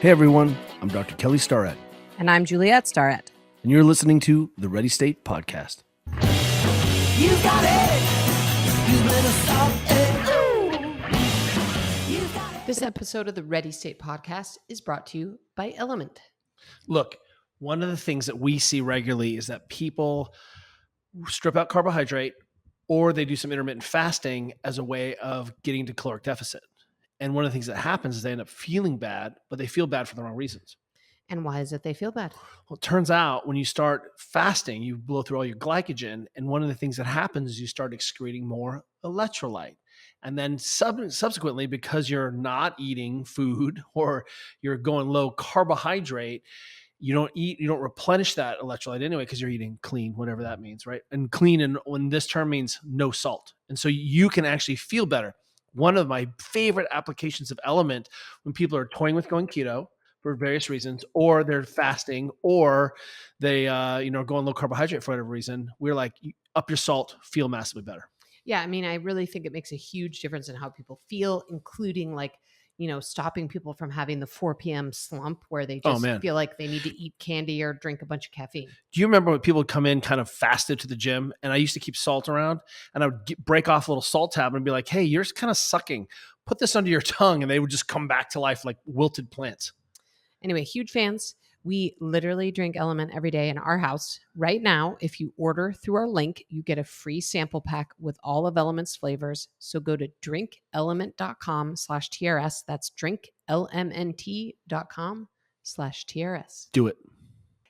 Hey everyone, I'm Dr. Kelly Starrett. And I'm Juliette Starrett. And you're listening to the Ready State Podcast. You got it. You better stop it. This episode of the Ready State Podcast is brought to you by Element. Look, one of the things that we see regularly is that people strip out carbohydrate or they do some intermittent fasting as a way of getting to caloric deficit. And one of the things that happens is they end up feeling bad, but they feel bad for the wrong reasons. And why is it they feel bad? Well, it turns out when you start fasting, you blow through all your glycogen. And one of the things that happens is you start excreting more electrolyte. And then subsequently, because you're not eating food or you're going low carbohydrate, you don't replenish that electrolyte anyway because you're eating clean, whatever that means, right? And clean, and when this term means no salt. And so you can actually feel better. One of my favorite applications of Element when people are toying with going keto for various reasons, or they're fasting, or they going low carbohydrate for whatever reason, we're like, up your salt, feel massively better. Yeah, I mean, I really think it makes a huge difference in how people feel, including stopping people from having the 4 p.m. slump where they just feel like they need to eat candy or drink a bunch of caffeine. Do you remember when people would come in kind of fasted to the gym, and I used to keep salt around, and I would break off a little salt tab and be like, hey, you're kind of sucking. Put this under your tongue, and they would just come back to life like wilted plants. Anyway, huge fans. We literally drink Element every day in our house. Right now, if you order through our link, you get a free sample pack with all of Element's flavors. So go to drinkelement.com/TRS. That's drinklmnt.com/TRS. Do it.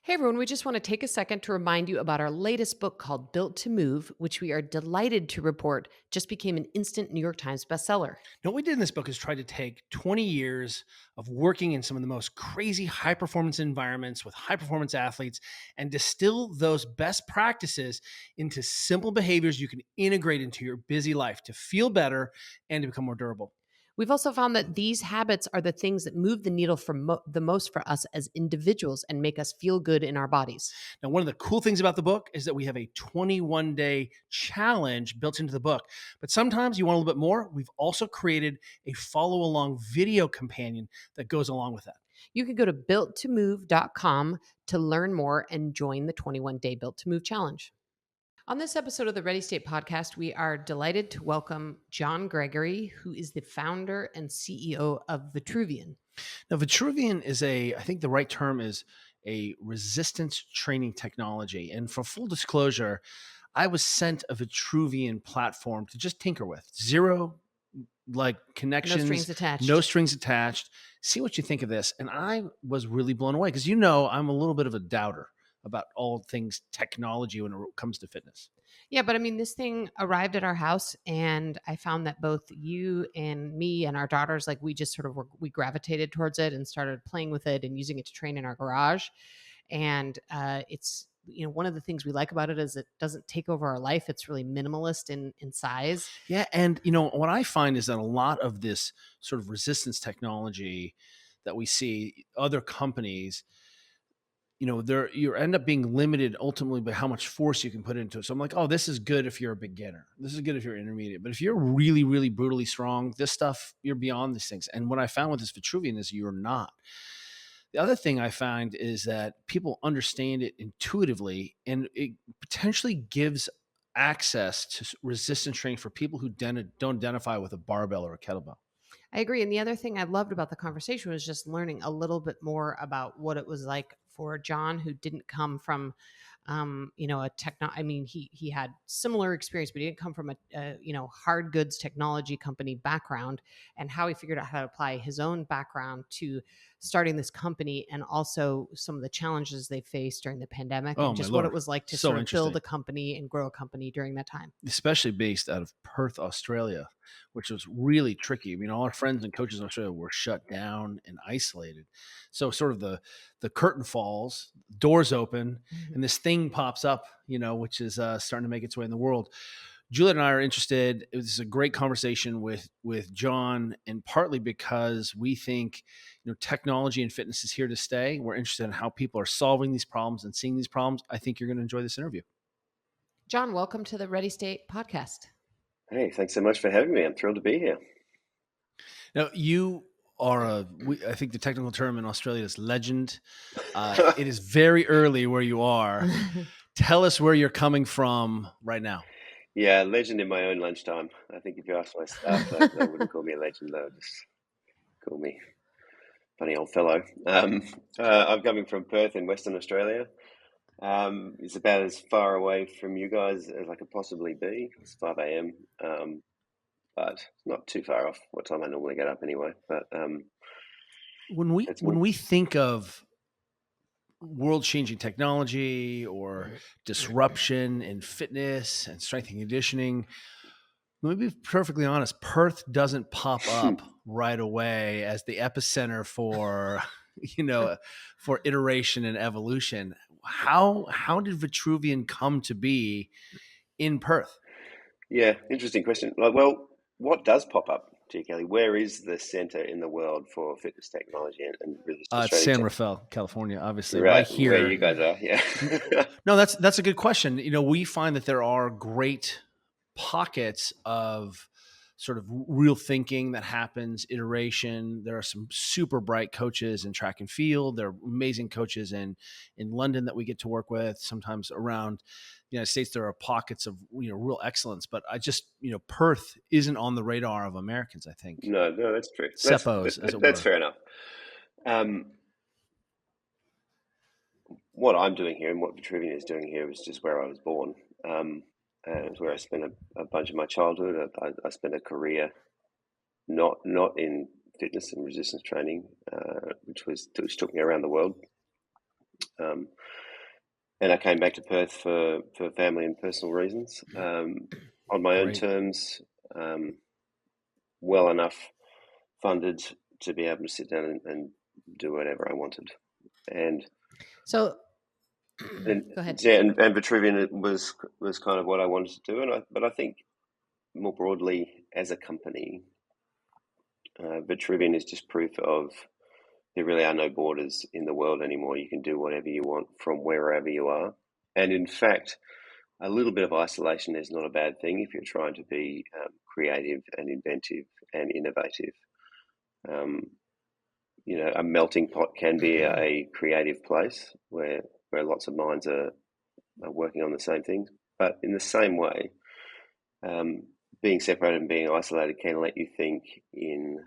Hey everyone, we just want to take a second to remind you about our latest book called Built to Move, which we are delighted to report just became an instant New York Times bestseller. Now, what we did in this book is try to take 20 years of working in some of the most crazy high-performance environments with high-performance athletes and distill those best practices into simple behaviors you can integrate into your busy life to feel better and to become more durable. We've also found that these habits are the things that move the needle for the most for us as individuals and make us feel good in our bodies. Now, one of the cool things about the book is that we have a 21-day challenge built into the book. But sometimes you want a little bit more. We've also created a follow-along video companion that goes along with that. You can go to builttomove.com to learn more and join the 21-day Built to Move challenge. On this episode of the Ready State Podcast, we are delighted to welcome Jon Gregory, who is the founder and CEO of Vitruvian. Now, Vitruvian is I think the right term is a resistance training technology. And for full disclosure, I was sent a Vitruvian platform to just tinker with. Zero connections, no strings attached. See what you think of this. And I was really blown away because, I'm a little bit of a doubter about all things technology when it comes to fitness. Yeah, but I mean, this thing arrived at our house and I found that both you and me and our daughters, we just sort of we gravitated towards it and started playing with it and using it to train in our garage. And it's, one of the things we like about it is it doesn't take over our life. It's really minimalist in size. Yeah. And, what I find is that a lot of this sort of resistance technology that we see other companies, you end up being limited ultimately by how much force you can put into it. So I'm like, oh, this is good if you're a beginner. This is good if you're intermediate. But if you're really, really brutally strong, this stuff, you're beyond these things. And what I found with this Vitruvian is you're not. The other thing I find is that people understand it intuitively, and it potentially gives access to resistance training for people who don't identify with a barbell or a kettlebell. I agree. And the other thing I loved about the conversation was just learning a little bit more about what it was like for Jon, who didn't come from, he had similar experience, but he didn't come from a hard goods technology company background, and how he figured out how to apply his own background to starting this company and also some of the challenges they faced during the pandemic and just what it was like to sort of build a company and grow a company during that time. Especially based out of Perth, Australia, which was really tricky. I mean, all our friends and coaches in Australia were shut down and isolated. So sort of the curtain falls, doors open, and this thing pops up, which is starting to make its way in the world. Juliet and I are interested. It was a great conversation with Jon, and partly because we think, technology and fitness is here to stay. We're interested in how people are solving these problems and seeing these problems. I think you're going to enjoy this interview. Jon, welcome to the Ready State Podcast. Hey, thanks so much for having me. I'm thrilled to be here. Now, you I think the technical term in Australia is legend. It is very early where you are. Tell us where you're coming from right now. Yeah, legend in my own lunchtime. I think if you ask my staff, they wouldn't call me a legend. They would just call me funny old fellow. I'm coming from Perth in Western Australia. It's about as far away from you guys as I could possibly be. It's 5 a.m., but it's not too far off what time I normally get up anyway. But When it's we think of world-changing technology or disruption in fitness and strength and conditioning, let me be perfectly honest, Perth doesn't pop up right away as the epicenter for, for iteration and evolution. How did Vitruvian come to be in Perth? Yeah, interesting question. Well, what does pop up, G. Kelly? Where is the center in the world for fitness technology and resistance It's training San Rafael, California, obviously, right right where here. you guys are? Yeah. No, that's a good question. We find that there are great pockets of sort of real thinking that happens, iteration. There are some super bright coaches in track and field. There are amazing coaches in London that we get to work with. Sometimes around the United States, there are pockets of real excellence. But I just Perth isn't on the radar of Americans, I think. No, that's true. Seppos, as it That's were. fair enough. What I'm doing here and what Vitruvian is doing here is just where I was born. And it's where I spent a bunch of my childhood. I spent a career not in fitness and resistance training, which took me around the world. And I came back to Perth for family and personal reasons, on my own terms, well enough funded to be able to sit down and do whatever I wanted. And so go ahead. Yeah, and Vitruvian was kind of what I wanted to do, but I think more broadly as a company, Vitruvian is just proof of there really are no borders in the world anymore. You can do whatever you want from wherever you are, and in fact, a little bit of isolation is not a bad thing if you're trying to be creative and inventive and innovative. A melting pot can be a creative place where lots of minds are working on the same things. But in the same way, being separated and being isolated can let you think in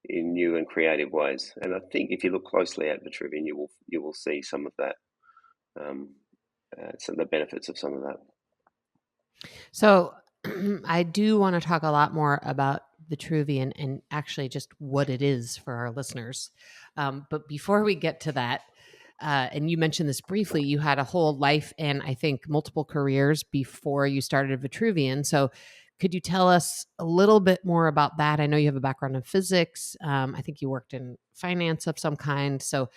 new and creative ways. And I think if you look closely at Vitruvian, you will see some of that, some of the benefits of some of that. So I do want to talk a lot more about Vitruvian and actually just what it is for our listeners. But before we get to that, and you mentioned this briefly, you had a whole life and I think multiple careers before you started Vitruvian. So could you tell us a little bit more about that? I know you have a background in physics. I think you worked in finance of some kind. So,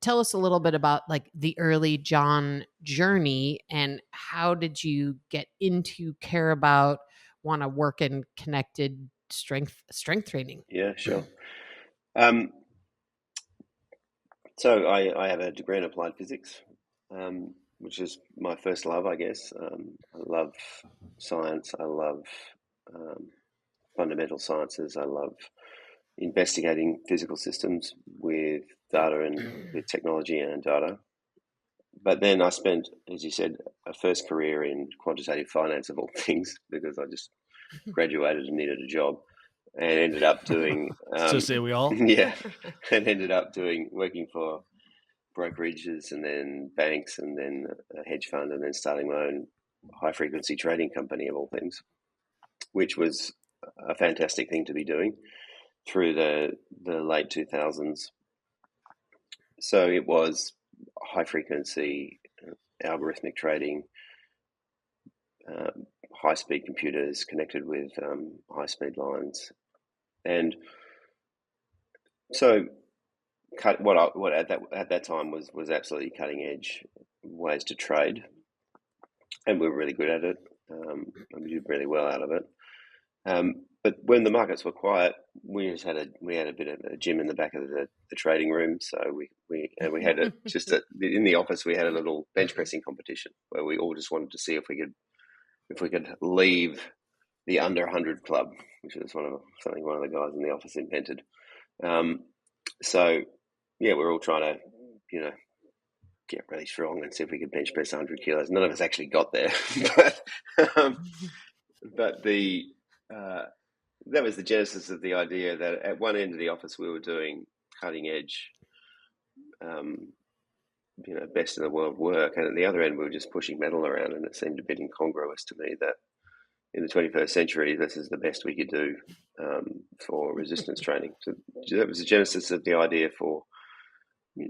tell us a little bit about like the early Jon journey and how did you get into care about, want to work in connected strength training? Yeah, sure. So I have a degree in applied physics, which is my first love, I guess. I love science. I love fundamental sciences. I love investigating physical systems with data and with technology and data. But then I spent, as you said, a first career in quantitative finance of all things because I just graduated and needed a job, and ended up doing. So say we all. Yeah, and ended up working for brokerages and then banks and then a hedge fund and then starting my own high frequency trading company of all things, which was a fantastic thing to be doing through the late 2000s. So it was high frequency algorithmic trading, high speed computers connected with high speed lines, and so what at that time was absolutely cutting edge ways to trade, and we were really good at it. And we did really well out of it. But when the markets were quiet, we had a bit of a gym in the back of the trading room. So we had in the office we had a little bench pressing competition where we all just wanted to see if we could leave the under 100 club, which is something one of the guys in the office invented. So yeah, we're all trying to, get really strong and see if we could bench press 100 kilos. None of us actually got there, but that was the genesis of the idea that at one end of the office we were doing cutting edge, best in the world work, and at the other end we were just pushing metal around, and it seemed a bit incongruous to me that in the 21st century this is the best we could do for resistance training. So that was the genesis of the idea for,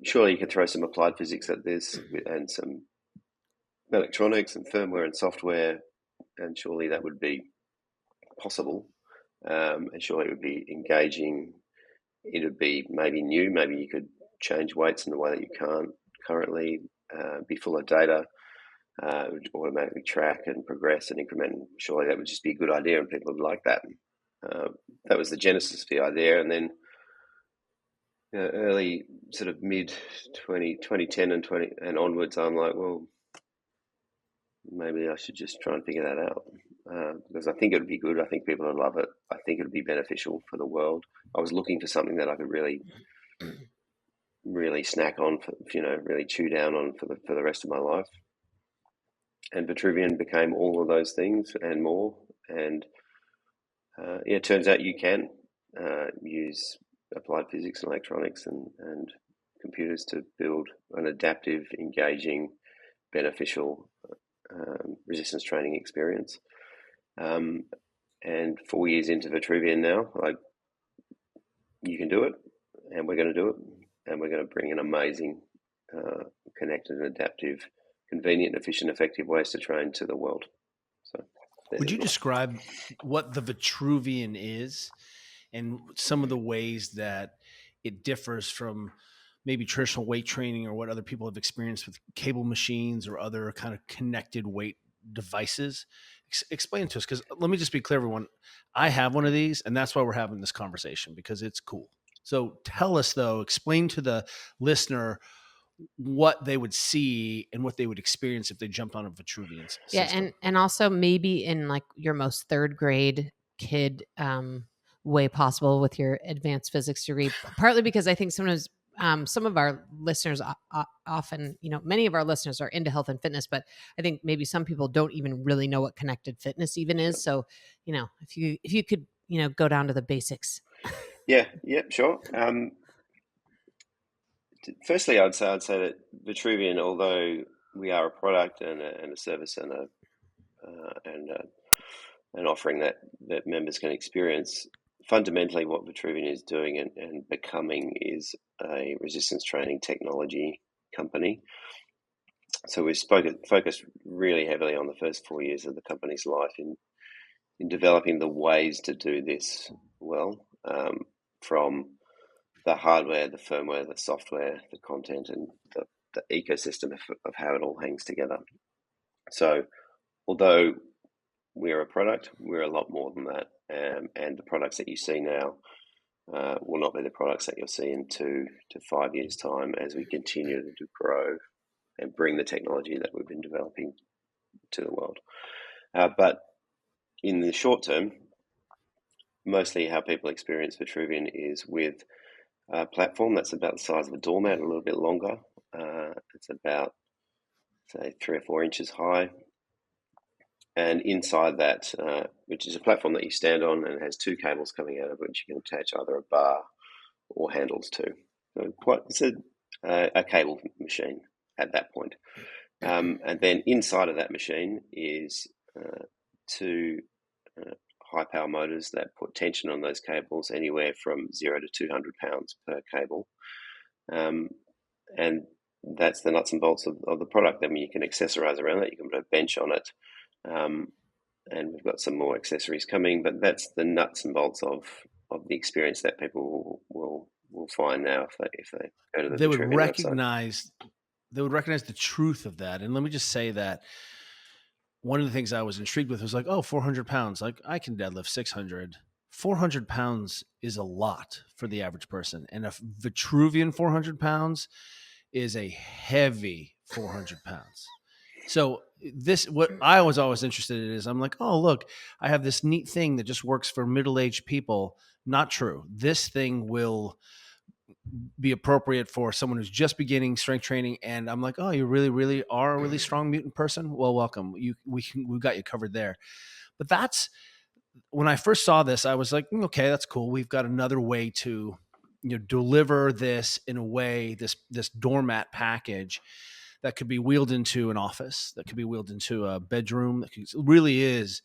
surely you could throw some applied physics at this and some electronics and firmware and software, and surely that would be possible, and surely it would be engaging. It would be maybe new, maybe you could change weights in the way that you can't currently, be full of data, it would automatically track and progress and increment. Surely that would just be a good idea and people would like that. That was the genesis of the idea. And then early sort of mid 2010 and onwards, I'm like, well, maybe I should just try and figure that out, because I think it would be good. I think people would love it. I think it would be beneficial for the world. I was looking for something that I could really snack on, really chew down on for the rest of my life. And Vitruvian became all of those things and more. And it turns out you can use applied physics and electronics and computers to build an adaptive, engaging, beneficial resistance training experience. And 4 years into Vitruvian now, you can do it, and we're going to do it, and we're going to bring an amazing, connected and adaptive, convenient, efficient, effective ways to train to the world. So, would you describe what the Vitruvian is and some of the ways that it differs from maybe traditional weight training or what other people have experienced with cable machines or other kind of connected weight devices? Explain to us, because let me just be clear, everyone. I have one of these, and that's why we're having this conversation, because it's cool. So tell us, though, explain to the listener what they would see and what they would experience if they jumped on a Vitruvian system. Yeah, and also maybe in like your most third grade kid way possible with your advanced physics degree, partly because I think sometimes some of our listeners often, many of our listeners are into health and fitness, but I think maybe some people don't even really know what connected fitness even is. So, if you could, go down to the basics. Yeah, sure. Firstly, I'd say that Vitruvian, although we are a product and a service and an offering that members can experience, fundamentally what Vitruvian is doing and becoming is a resistance training technology company. So we've focused really heavily on the first 4 years of the company's life in developing the ways to do this well, from the hardware, the firmware, the software, the content, and the ecosystem of how it all hangs together. So although we're a product, we're a lot more than that. And the products that you see now will not be the products that you'll see in 2 to 5 years' time as we continue to grow and bring the technology that we've been developing to the world. But in the short term, mostly how people experience Vitruvian is with a platform that's about the size of a doormat, a little bit longer. It's about, say, 3 or 4 inches high. And inside that, which is a platform that you stand on and has 2 cables coming out of which you can attach either a bar or handles to. So it's a cable machine at that point. And then inside of that machine is 2 high power motors that put tension on those cables anywhere from 0 to 200 pounds per cable. And that's the nuts and bolts of the product. Then you can accessorize around that. You can put a bench on it. And we've got some more accessories coming, but that's the nuts and bolts of the experience that people will find now if they go to the Vitruvian website. They would recognize the truth of that. And let me just say that one of the things I was intrigued with was 400 pounds. Like, I can deadlift 600. 400 pounds is a lot for the average person. And a Vitruvian 400 pounds is a heavy 400 pounds. So what I was always interested in is I'm like, oh, look, I have this neat thing that just works for middle-aged people. Not true. This thing will be appropriate for someone who's just beginning strength training. And I'm like, oh, you really, really are a really strong mutant person. Well, welcome. We've got you covered there. But that's when I first saw this, I was like, okay, that's cool. We've got another way to, deliver this in a way, this doormat package that could be wheeled into an office, that could be wheeled into a bedroom, really is.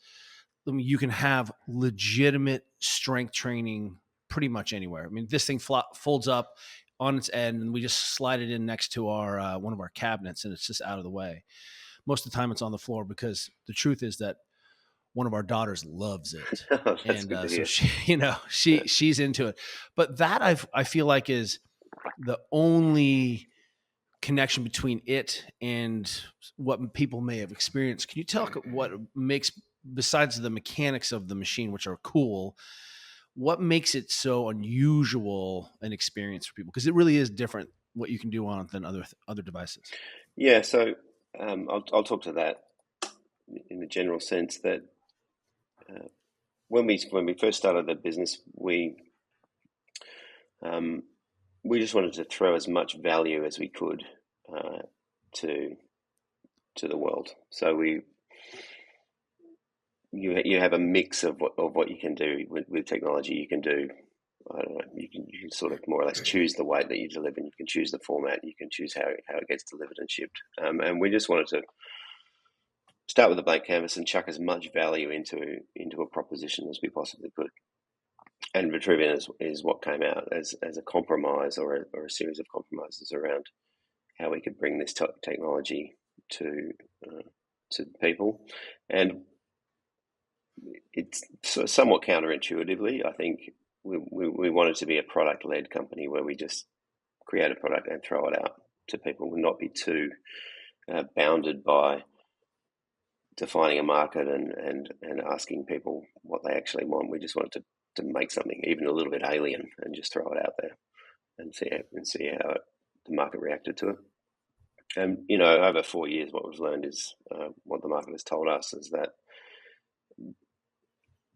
I mean, you can have legitimate strength training pretty much anywhere. I mean, this thing folds up on its end, and we just slide it in next to our one of our cabinets, and it's just out of the way. Most of the time, it's on the floor because the truth is that one of our daughters loves it, That's and good to so hear. she's into it. But that I feel like is the only connection between it and what people may have experienced. Can you tell what makes, besides the mechanics of the machine, which are cool, what makes it so unusual an experience for people? Because it really is different what you can do on it than other devices. Yeah, so I'll talk to that in the general sense that when we first started the business, we just wanted to throw as much value as we could to the world. So you have a mix of what you can do with technology. You can do, I don't know, you can sort of more or less choose the weight that you deliver, and you can choose the format, you can choose how it gets delivered and shipped. And we just wanted to start with a blank canvas and chuck as much value into a proposition as we possibly could. And Vitruvian is what came out as a compromise or a series of compromises around how we could bring this technology to people. And it's somewhat counterintuitively, I think we wanted to be a product-led company where we just create a product and throw it out to people and not be too bounded by defining a market and asking people what they actually want. We just wanted to make something even a little bit alien and just throw it out there and see how the market reacted to it. And over 4 years, what we've learned is what the market has told us is that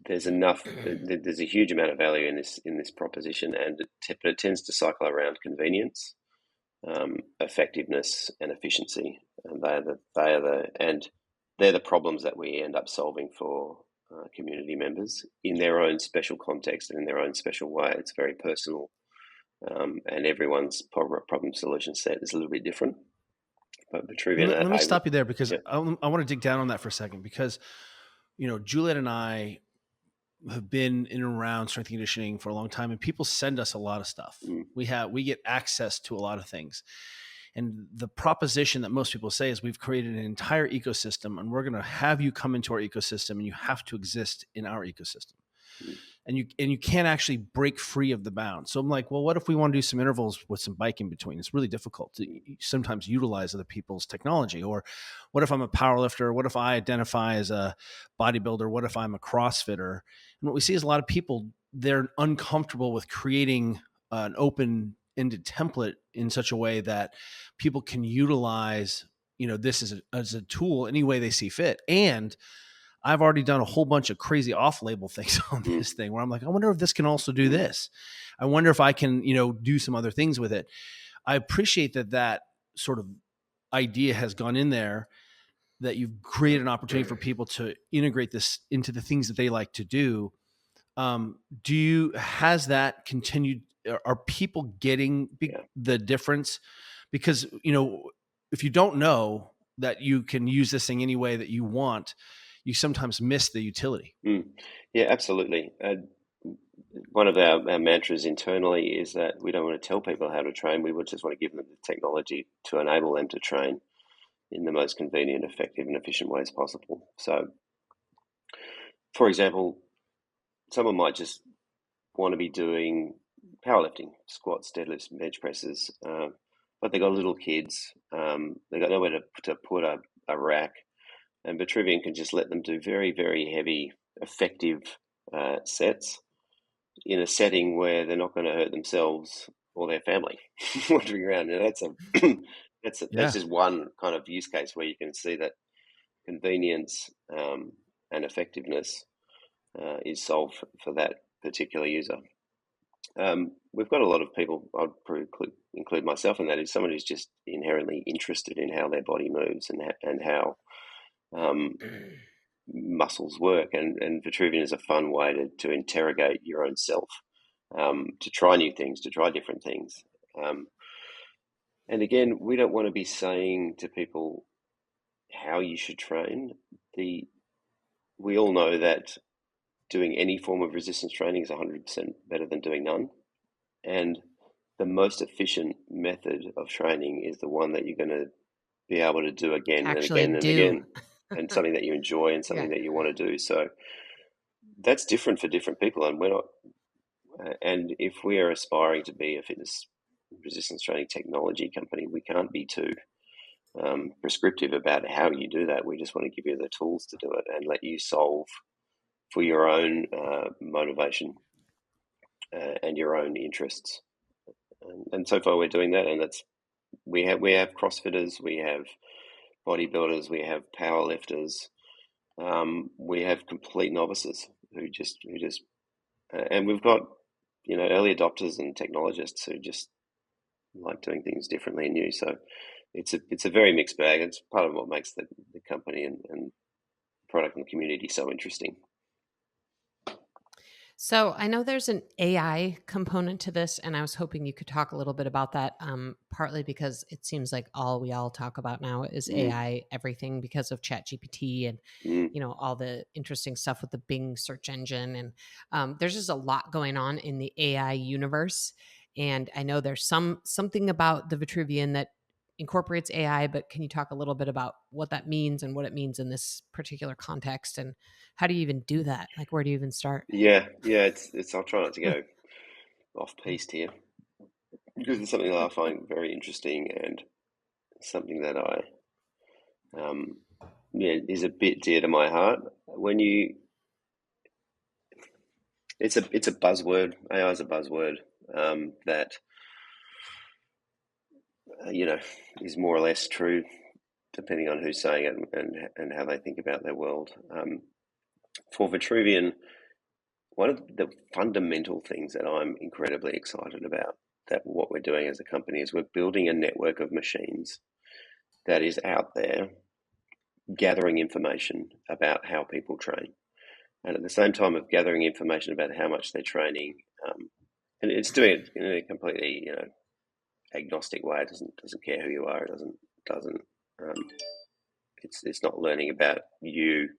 there's a huge amount of value in this proposition, and it tends to cycle around convenience, effectiveness, and efficiency, and they're the problems that we end up solving for community members in their own special context and in their own special way. It's very personal, and everyone's problem solution set is a little bit different. But Vitruvian, let me stop you there because yeah. I want to dig down on that for a second, because Juliet and I have been in and around strength and conditioning for a long time, and people send us a lot of stuff. We get access to a lot of things. And the proposition that most people say is we've created an entire ecosystem, and we're going to have you come into our ecosystem, and you have to exist in our ecosystem. And you can't actually break free of the bound. So I'm like, well, what if we want to do some intervals with some bike in between? It's really difficult to sometimes utilize other people's technology. Or what if I'm a powerlifter? What if I identify as a bodybuilder? What if I'm a CrossFitter? And what we see is a lot of people, they're uncomfortable with creating an open-ended template in such a way that people can utilize, this as a tool any way they see fit. And I've already done a whole bunch of crazy off-label things on this thing where I'm like, I wonder if this can also do this. I wonder if I can, do some other things with it. I appreciate that sort of idea has gone in there, that you've created an opportunity for people to integrate this into the things that they like to do. Has that continued? Are people getting the difference? Because, if you don't know that you can use this thing any way that you want, you sometimes miss the utility. Yeah, absolutely. One of our mantras internally is that we don't want to tell people how to train. We would just want to give them the technology to enable them to train in the most convenient, effective, and efficient ways possible. So, for example, someone might just want to be doing powerlifting, squats, deadlifts, bench presses, but they've got little kids. They've got nowhere to put a rack. And Vitruvian can just let them do very, very heavy, effective sets in a setting where they're not going to hurt themselves or their family wandering around. And that's just one kind of use case where you can see that convenience, and effectiveness is solved for that particular user. We've got a lot of people, I'd probably include myself in that, is someone who's just inherently interested in how their body moves and how muscles work. And Vitruvian is a fun way to interrogate your own self, to try new things, to try different things. And again, we don't want to be saying to people how you should train. We all know that doing any form of resistance training is 100% better than doing none. And the most efficient method of training is the one that you're going to be able to do again and again and again, and something that you enjoy and something that you want to do. So that's different for different people, and we're not. And if we are aspiring to be a fitness resistance training technology company, we can't be too prescriptive about how you do that. We just want to give you the tools to do it and let you solve for your own motivation and your own interests. And so far we're doing that, and that's we have CrossFitters, we have bodybuilders, we have powerlifters, we have complete novices who just and we've got early adopters and technologists who just like doing things differently and new. So it's a very mixed bag. It's part of what makes the company and product and community so interesting. So I know there's an AI component to this, and I was hoping you could talk a little bit about that, partly because it seems like all we all talk about now is AI everything because of ChatGPT and, all the interesting stuff with the Bing search engine. And there's just a lot going on in the AI universe. And I know there's something about the Vitruvian that incorporates AI, but can you talk a little bit about what that means and what it means in this particular context, and how do you even do that? Like, where do you even start? Yeah. It's I'll try not to go off piste here, because it's something that I find very interesting and something that I is a bit dear to my heart. It's a buzzword. AI is a buzzword that is more or less true depending on who's saying it and how they think about their world. For Vitruvian, one of the fundamental things that I'm incredibly excited about, that what we're doing as a company, is we're building a network of machines that is out there gathering information about how people train. And at the same time of gathering information about how much they're training, and it's doing it in a completely, agnostic way. It doesn't care who you are. It doesn't. It's not learning about you.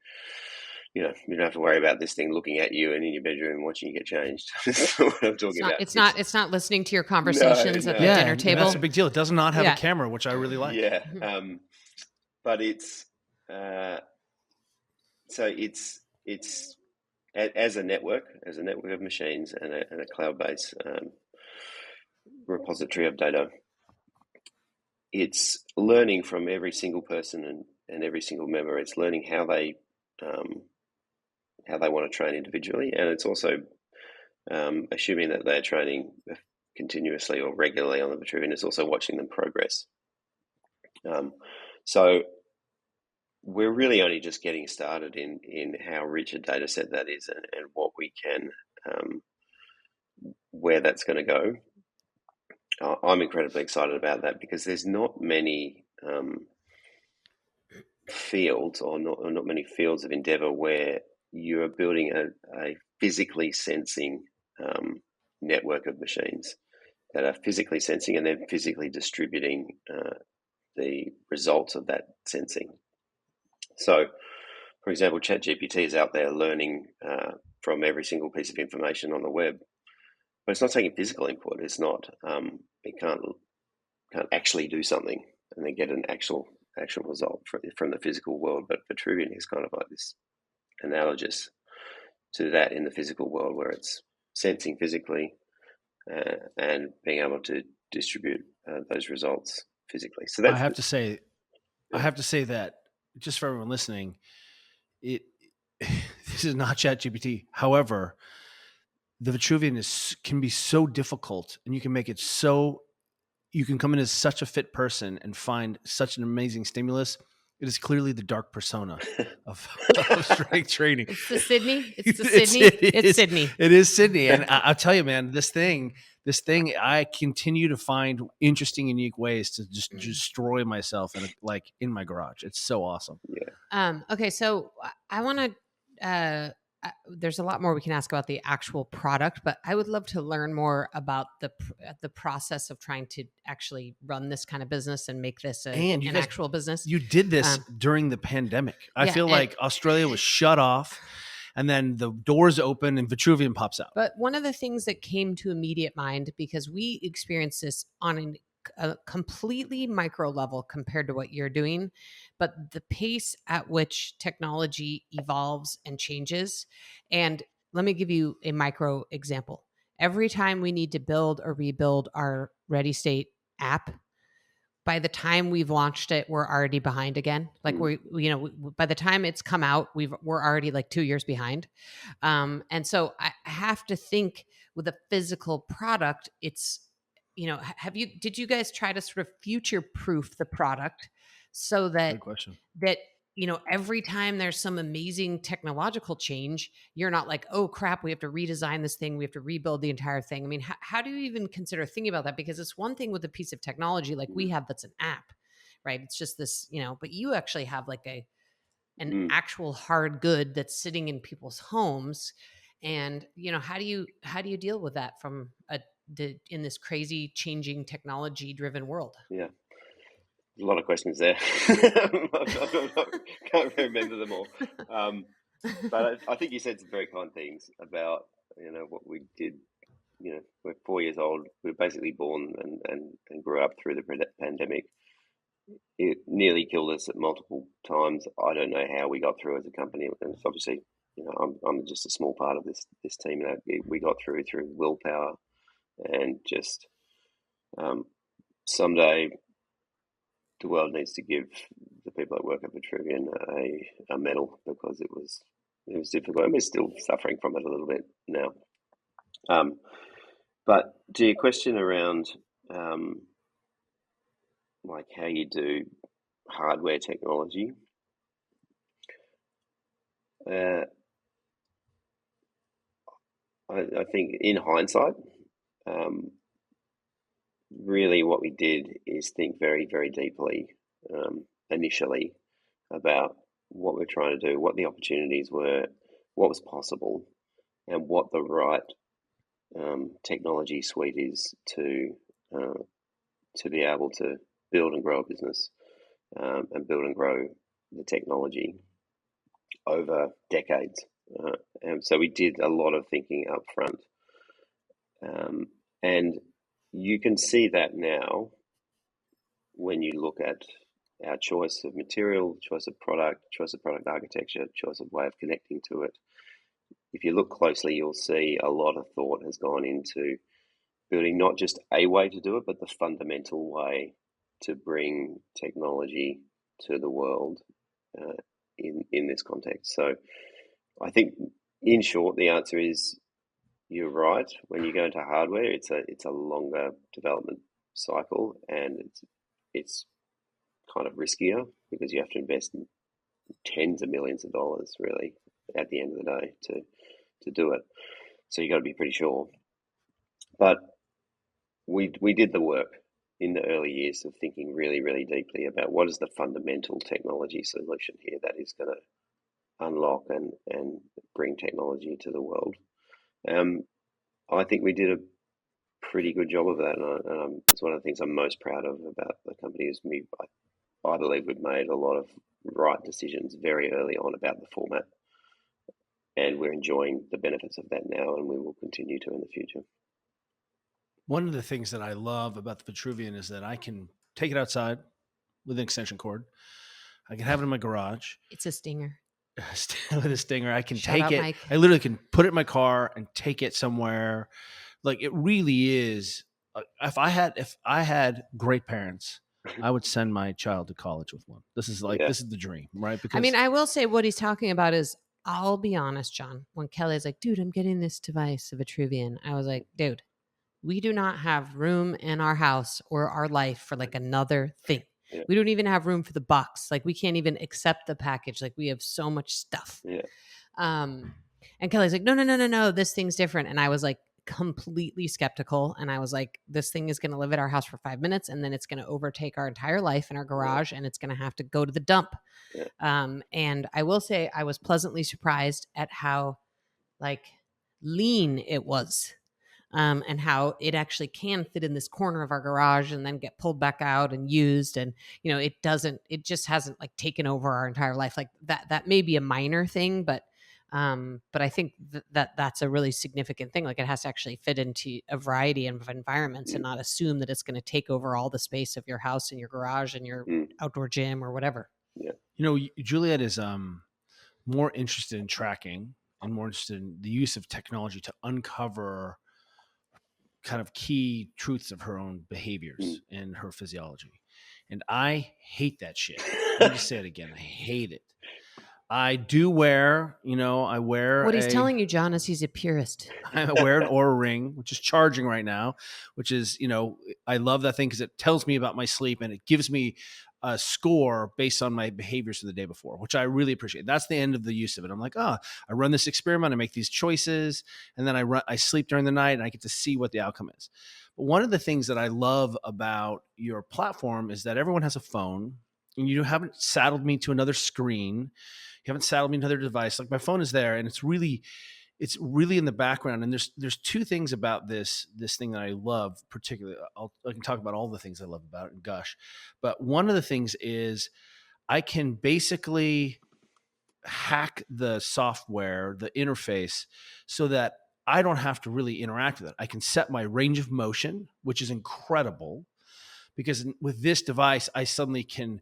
You don't have to worry about this thing looking at you and in your bedroom watching you get changed. That's not what I'm talking about. It's not listening to your conversations at the dinner table. That's a big deal. It does not have a camera, which I really like. Yeah, but it's so it's as a network of machines and a cloud-based repository of data. It's learning from every single person and every single member. It's learning how they want to train individually, and it's also assuming that they're training continuously or regularly on the Vitruvian. It's also watching them progress. So we're really only just getting started in how rich a data set that is and what we can, where that's going to go. I'm incredibly excited about that because there's not many fields or not many fields of endeavor where you are building a physically sensing network of machines that are physically sensing and then physically distributing the results of that sensing. So, for example, ChatGPT is out there learning from every single piece of information on the web, but it's not taking physical input. It's not. It can't actually do something and then get an actual result from the physical world. But Vitruvian is kind of like this analogous to that in the physical world, where it's sensing physically and being able to distribute those results physically. So that's, I have to say that, just for everyone listening, this is not ChatGPT. However, the Vitruvian can be so difficult, and you can make it so. You can come in as such a fit person and find such an amazing stimulus. It is clearly the dark persona of, of strength training. It's the Sydney. It's the It's- Sydney. it It's is. Sydney. It is Sydney. And I'll tell you, man, this thing, I continue to find interesting, unique ways to just destroy myself in my garage. It's so awesome. Okay, so I want to. There's a lot more we can ask about the actual product, but I would love to learn more about the process of trying to actually run this kind of business and make this And you an guys- actual business. You did this during the pandemic. I yeah, feel like Australia was shut off, and then the doors open and Vitruvian pops out. But one of the things that came to immediate mind, because we experienced this on a completely micro level compared to what you're doing, but the pace at which technology evolves and changes. And let me give you a micro example. Every time we need to build or rebuild our Ready State app, by the time we've launched it, we're already behind again. Like by the time it's come out, we're already like 2 years behind. And so I have to think with a physical product, it's, did you guys try to sort of future proof the product so that Good question. every time there's some amazing technological change, you're not like, oh crap, we have to redesign this thing, we have to rebuild the entire thing. I mean, how do you even consider thinking about that? Because it's one thing with a piece of technology like we have that's an app, right? It's just this, but you actually have like an actual hard good that's sitting in people's homes. And how do you deal with that from in this crazy changing technology driven world? Yeah. A lot of questions there. I can't remember them all. But I think you said some very kind things about, what we did. We're 4 years old. We were basically born and grew up through the pandemic. It nearly killed us at multiple times. I don't know how we got through as a company. And it's obviously, I'm just a small part of this team. We got through willpower and just someday the world needs to give the people that work at Vitruvian a medal, because it was difficult, and we're still suffering from it a little bit now. But to your question around like how you do hardware technology, I think in hindsight, really what we did is think very, very deeply initially about what we're trying to do, what the opportunities were, what was possible, and what the right technology suite is to be able to build and grow a business and build and grow the technology over decades. And so we did a lot of thinking up front. And you can see that now when you look at our choice of material, choice of product architecture, choice of way of connecting to it. If you look closely, you'll see a lot of thought has gone into building not just a way to do it, but the fundamental way to bring technology to the world in this context. So I think, in short, the answer is you're right. When you go into hardware, it's a longer development cycle, and it's kind of riskier because you have to invest in tens of millions of dollars, really, at the end of the day to do it. So you got to be pretty sure. But we did the work in the early years of thinking really, really deeply about what is the fundamental technology solution here that is going to unlock and bring technology to the world. I think we did a pretty good job of that, and it's one of the things I'm most proud of about the company is I believe we've made a lot of right decisions very early on about the format, and we're enjoying the benefits of that now, and we will continue to in the future. One of the things that I love about the Vitruvian is that I can take it outside with an extension cord. I can have it in my garage. It's a stinger. With a stinger, I can Shout take out, it. Mike. I literally can put it in my car and take it somewhere. Like, it really is. If I had great parents, I would send my child to college with one. This is the dream, right? Because I mean, I will say what he's talking about is, I'll be honest, John, when Kelly's like, dude, I'm getting this device, a Vitruvian, I was like, dude, we do not have room in our house or our life for like another thing. Yeah. We don't even have room for the box. Like we can't even accept the package. Like we have so much stuff. Yeah. And Kelly's like, no, this thing's different. And I was like completely skeptical. And I was like, this thing is going to live at our house for 5 minutes and then it's going to overtake our entire life in our garage and it's going to have to go to the dump. Yeah. And I will say I was pleasantly surprised at how like lean it was. And how it actually can fit in this corner of our garage and then get pulled back out and used. And, it just hasn't like taken over our entire life. Like that may be a minor thing, but I think that's a really significant thing. Like it has to actually fit into a variety of environments and not assume that it's going to take over all the space of your house and your garage and your outdoor gym or whatever. Yeah. Juliet is more interested in tracking and more interested in the use of technology to uncover kind of key truths of her own behaviors and her physiology. And I hate that shit. Let me just say it again. I hate it. I do wear, What he's telling you, John, is he's a purist. I wear an Oura Ring, which is charging right now, which is, I love that thing because it tells me about my sleep and it gives me a score based on my behaviors for the day before, which I really appreciate. That's the end of the use of it. I'm like, I run this experiment, I make these choices, and then I sleep during the night and I get to see what the outcome is. But one of the things that I love about your platform is that everyone has a phone and you haven't saddled me to another screen. You haven't saddled me to another device. Like my phone is there and it's really in the background. And there's two things about this thing that I love particularly. I can talk about all the things I love about it and gush. But one of the things is I can basically hack the software, the interface, so that I don't have to really interact with it. I can set my range of motion, which is incredible because with this device, I suddenly can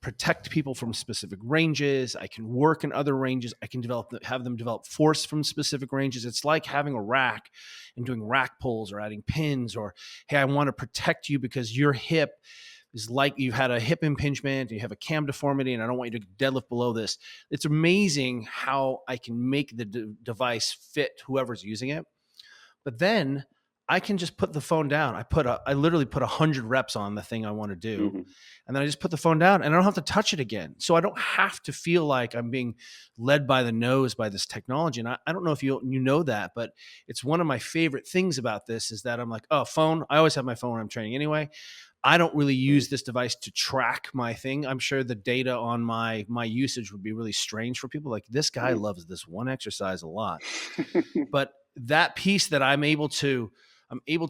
protect people from specific ranges. I can work in other ranges. I can have them develop force from specific ranges. It's like having a rack and doing rack pulls or adding pins or, hey, I want to protect you because your hip is like you've had a hip impingement and you have a cam deformity and I don't want you to deadlift below this. It's amazing how I can make the device fit whoever's using it. But then I can just put the phone down. I literally put 100 reps on the thing I want to do. And then I just put the phone down and I don't have to touch it again. So I don't have to feel like I'm being led by the nose by this technology. And I don't know if you know that, but it's one of my favorite things about this is that I'm like, phone. I always have my phone when I'm training anyway. I don't really use this device to track my thing. I'm sure the data on my usage would be really strange for people. Like this guy loves this one exercise a lot. But that piece that I'm able to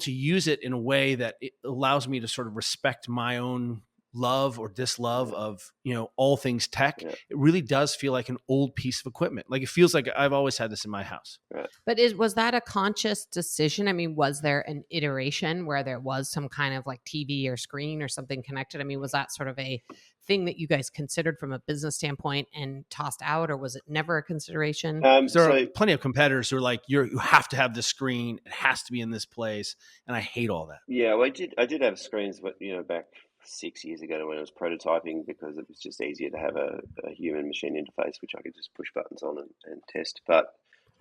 use it in a way that it allows me to sort of respect my own love or dislove of, all things tech. It really does feel like an old piece of equipment. Like it feels like I've always had this in my house. But was that a conscious decision? I mean, was there an iteration where there was some kind of like TV or screen or something connected? I mean, was that sort of a thing that you guys considered from a business standpoint and tossed out, or was it never a consideration? There are plenty of competitors who are like, you have to have the screen. It has to be in this place. And I hate all that. Yeah, well, I did have screens, but back 6 years ago when I was prototyping, because it was just easier to have a human machine interface, which I could just push buttons on and test. But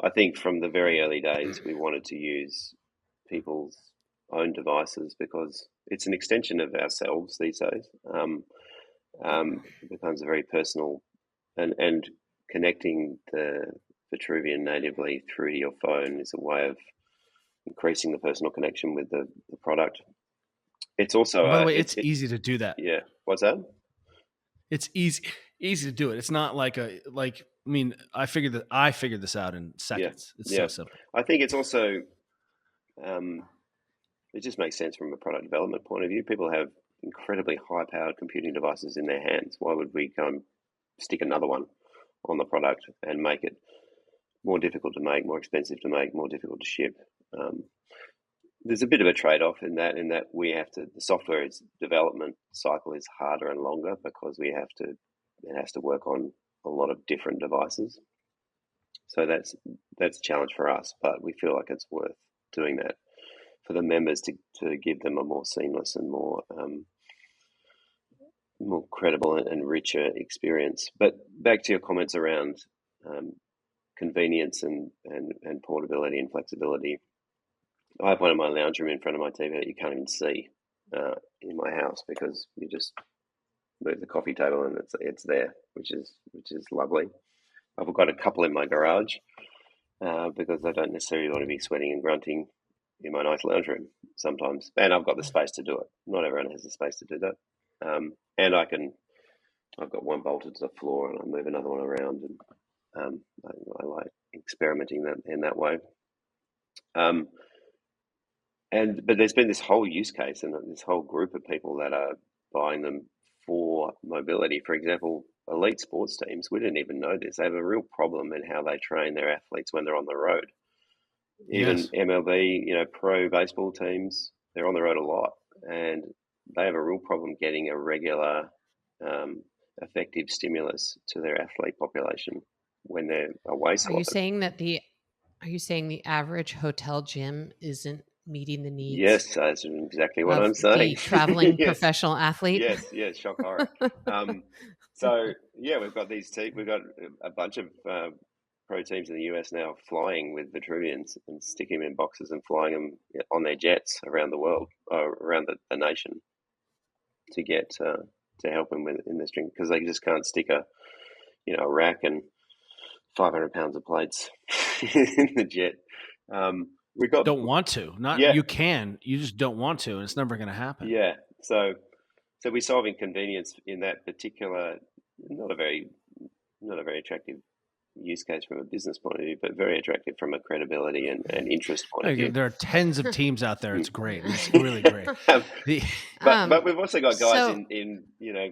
I think from the very early days, we wanted to use people's own devices because it's an extension of ourselves these days. It becomes a very personal and connecting the Vitruvian natively through your phone is a way of increasing the personal connection with the product. It's also, by the way, it's easy to do that. Yeah. What's that? It's easy to do it. It's not like I figured this out in seconds. It's so simple. I think it's also, it just makes sense from a product development point of view. People have incredibly high-powered computing devices in their hands. Why would we go and stick another one on the product and make it more difficult to make, more expensive to make, more difficult to ship? There's a bit of a trade-off in that the software development cycle is harder and longer because it has to work on a lot of different devices. So that's a challenge for us, but we feel like it's worth doing that for the members to give them a more seamless and more credible and richer experience. But back to your comments around convenience and portability and flexibility. I have one in my lounge room in front of my TV that you can't even see in my house because you just move the coffee table and it's there, which is lovely. I've got a couple in my garage because I don't necessarily want to be sweating and grunting in my nice lounge room sometimes, and I've got the space to do it. Not everyone has the space to do that, and I've got one bolted to the floor and I move another one around, and I like experimenting in that way. But there's been this whole use case and this whole group of people that are buying them for mobility. For example, elite sports teams, we didn't even know this. They have a real problem in how they train their athletes when they're on the road. Even Yes. MLB, pro baseball teams, they're on the road a lot, and they have a real problem getting a regular, effective stimulus to their athlete population when they're away so Are you often. saying the average hotel gym isn't meeting the needs Yes, that's exactly what of I'm saying. the traveling Yes. professional athlete? Yes, shock horror. So yeah, we've got we've got a bunch of pro teams in the US now flying with Vitruvians and sticking them in boxes and flying them on their jets around the world, around the nation, to get to help them in this drink, because they just can't stick a rack and 500 pounds of plates in the jet. We got Don't want to. Not Yeah. You can. You just don't want to, and it's never going to happen. Yeah. So we're solving convenience in that particular, not a very attractive use case from a business point of view, but very attractive from a credibility and interest point of view. There are tens of teams out there. It's great. It's really great. But we've also got guys so- in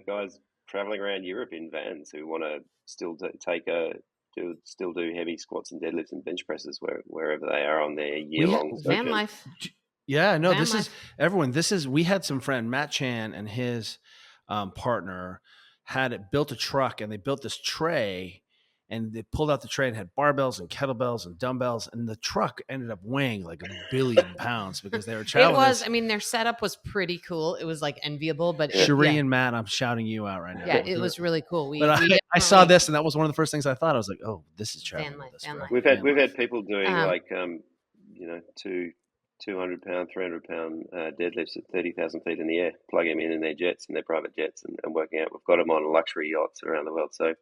guys traveling around Europe in vans who want to still do heavy squats and deadlifts and bench presses wherever they are on their year-long Van sojourn. life. Yeah, no, Van this life. is everyone. We had some friend, Matt Chan, and his partner had built a truck, and they built this tray, and they pulled out the tray and had barbells and kettlebells and dumbbells, and the truck ended up weighing like 1 billion pounds because they were It traveling. was. I mean, their setup was pretty cool. It was like enviable, but Cherie yeah. and Matt, I'm shouting you out right now. Yeah, it was really cool. But I saw this, and that was one of the first things I thought. I was like, "Oh, this is traveling with us." Van life. We've had people doing 200 pound, 300 pound deadlifts at 30,000 feet in the air, plugging them in their jets, in their private jets, and working out. We've got them on luxury yachts around the world. So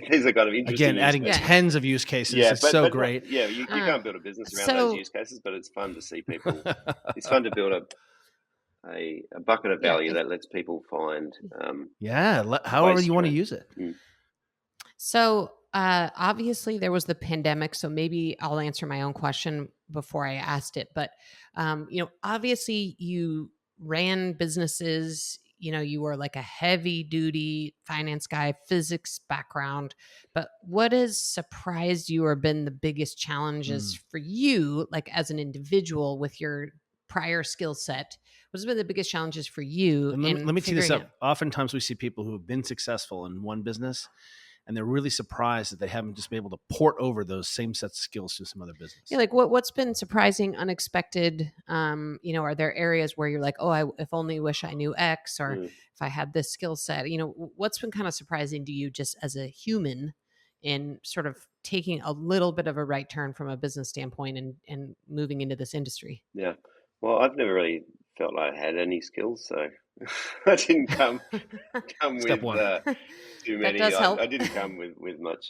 these are kind of interesting. Again, adding tens of use cases. Yeah, it's so great. Yeah, you can't build a business around those use cases, but it's fun to see people. It's fun to build a bucket of value that lets people find. However you want to use it. So obviously there was the pandemic, so maybe I'll answer my own question before I asked it. But obviously you ran businesses. You were like a heavy duty finance guy, physics background. But what has surprised you or been the biggest challenges for you, like as an individual with your prior skill set? What has been the biggest challenges for you? And let me tee this up. Oftentimes we see people who have been successful in one business, and they're really surprised that they haven't just been able to port over those same sets of skills to some other business. Yeah, like what's been surprising, unexpected? Are there areas where you're like, oh, I if only wish I knew X, or if I had this skill set? What's been kind of surprising to you just as a human in sort of taking a little bit of a right turn from a business standpoint and moving into this industry? Yeah. Well, I've never really felt like I had any skills, so I didn't come Step with one. too many. That does help. I didn't come with much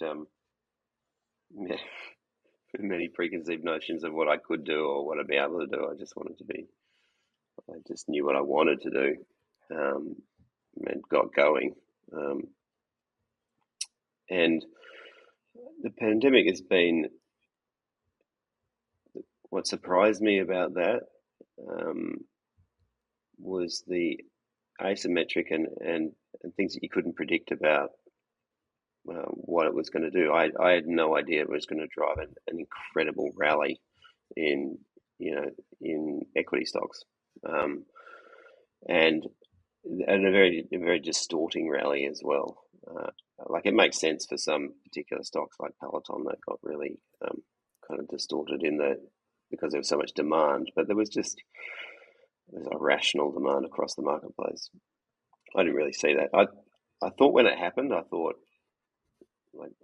many preconceived notions of what I could do or what I'd be able to do. I just knew what I wanted to do, and got going. And the pandemic has been, what surprised me about that was the asymmetric and things that you couldn't predict about what it was going to do. I had no idea it was going to drive an incredible rally in equity stocks, and a very distorting rally as well. Like it makes sense for some particular stocks like Peloton that got really kind of distorted because there was so much demand, but there's a rational demand across the marketplace. I didn't really see that. I thought when it happened, like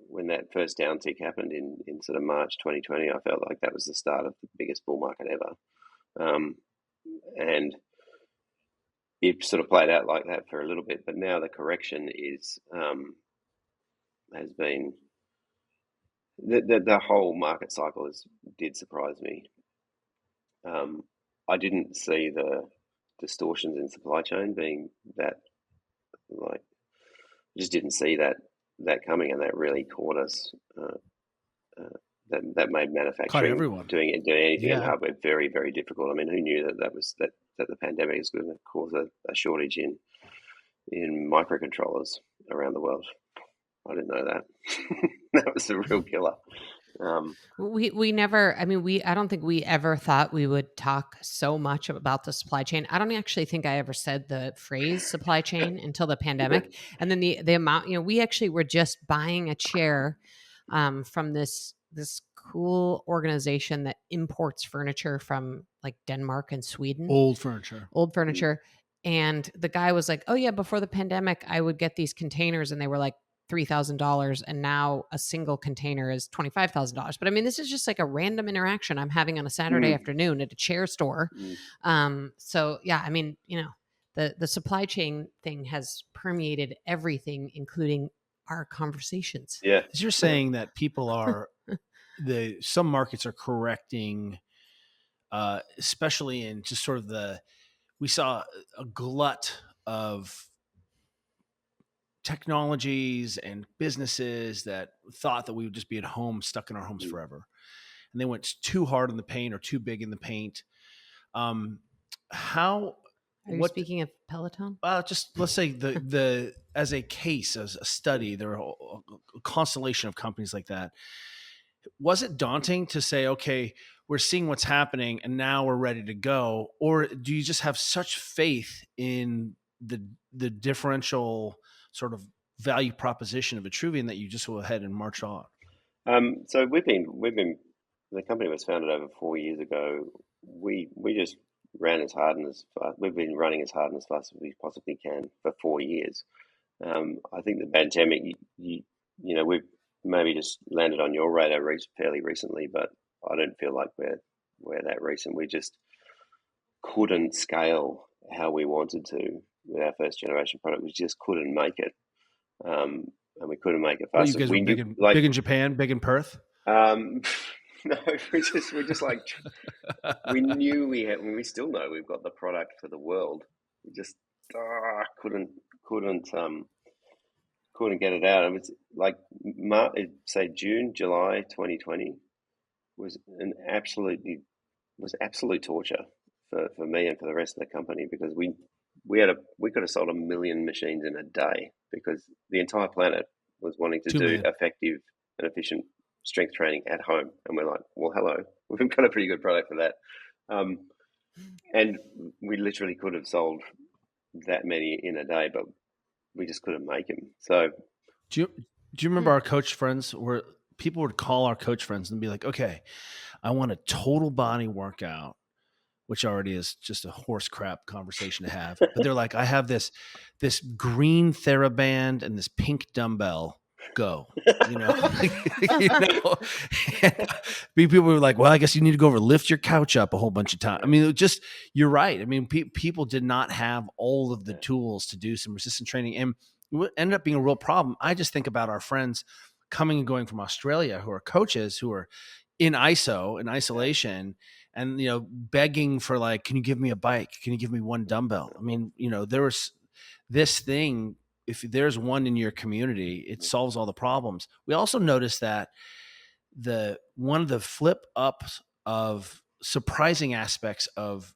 when that first downtick happened in sort of March 2020, I felt like that was the start of the biggest bull market ever. And it sort of played out like that for a little bit, but now the correction is has been the whole market cycle did surprise me. I didn't see the distortions in supply chain being that, like, just didn't see that coming, and that really caught us. That made Caught manufacturing everyone. doing anything in Yeah. hardware very, very difficult. I mean, who knew that the pandemic is going to cause a shortage in microcontrollers around the world? I didn't know that. That was a real killer. We never, I mean, I don't think we ever thought we would talk so much about the supply chain. I don't actually think I ever said the phrase supply chain until the pandemic. And then the amount, we actually were just buying a chair from this cool organization that imports furniture from like Denmark and Sweden. Old furniture. And the guy was like, oh yeah, before the pandemic, I would get these containers and they were like $3,000, and now a single container is $25,000. But I mean, this is just like a random interaction I'm having on a Saturday afternoon at a chair store. So yeah, I mean, the supply chain thing has permeated everything, including our conversations. Yeah, As you're saying that people are some markets are correcting, especially in just sort of we saw a glut of technologies and businesses that thought that we would just be at home, stuck in our homes forever. And they went too hard in the paint or too big in the paint. Are you speaking of Peloton? Just let's say as a case, as a study, there are a constellation of companies like that. Was it daunting to say, okay, we're seeing what's happening and now we're ready to go? Or do you just have such faith in the differential sort of value proposition of Vitruvian that you just go ahead and march on? So we've been the company was founded over 4 years ago. We just ran as hard and as fast. We've been running as hard and as fast as we possibly can for 4 years. I think the pandemic, we've maybe just landed on your radar fairly recently, but I don't feel like we're that recent. We just couldn't scale how we wanted to with our first generation product. We just couldn't make it, and we couldn't make it fast. You guys were big in Japan, big in Perth. No, we just like we knew we still know we've got the product for the world. We just couldn't get it out. It was like say June, July 2020 was absolute torture for me and for the rest of the company, because we could have sold 1 million machines in a day, because the entire planet was wanting to do effective and efficient strength training at home, and we're like, well, hello, we've got a pretty good product for that, and we literally could have sold that many in a day, but we just couldn't make them. So do you remember our coach friends, where people would call our coach friends and be like, okay, I want a total body workout, which already is just a horse crap conversation to have. But they're like, I have this green TheraBand and this pink dumbbell. Go, people were like, well, I guess you need to go over, lift your couch up a whole bunch of times. I mean, you're right. I mean, people did not have all of the tools to do some resistance training, and it ended up being a real problem. I just think about our friends coming and going from Australia who are coaches who are in isolation, and begging for, like, can you give me a bike? Can you give me one dumbbell? I mean, there was this thing. If there's one in your community, it solves all the problems. We also noticed that one of the flip ups of surprising aspects of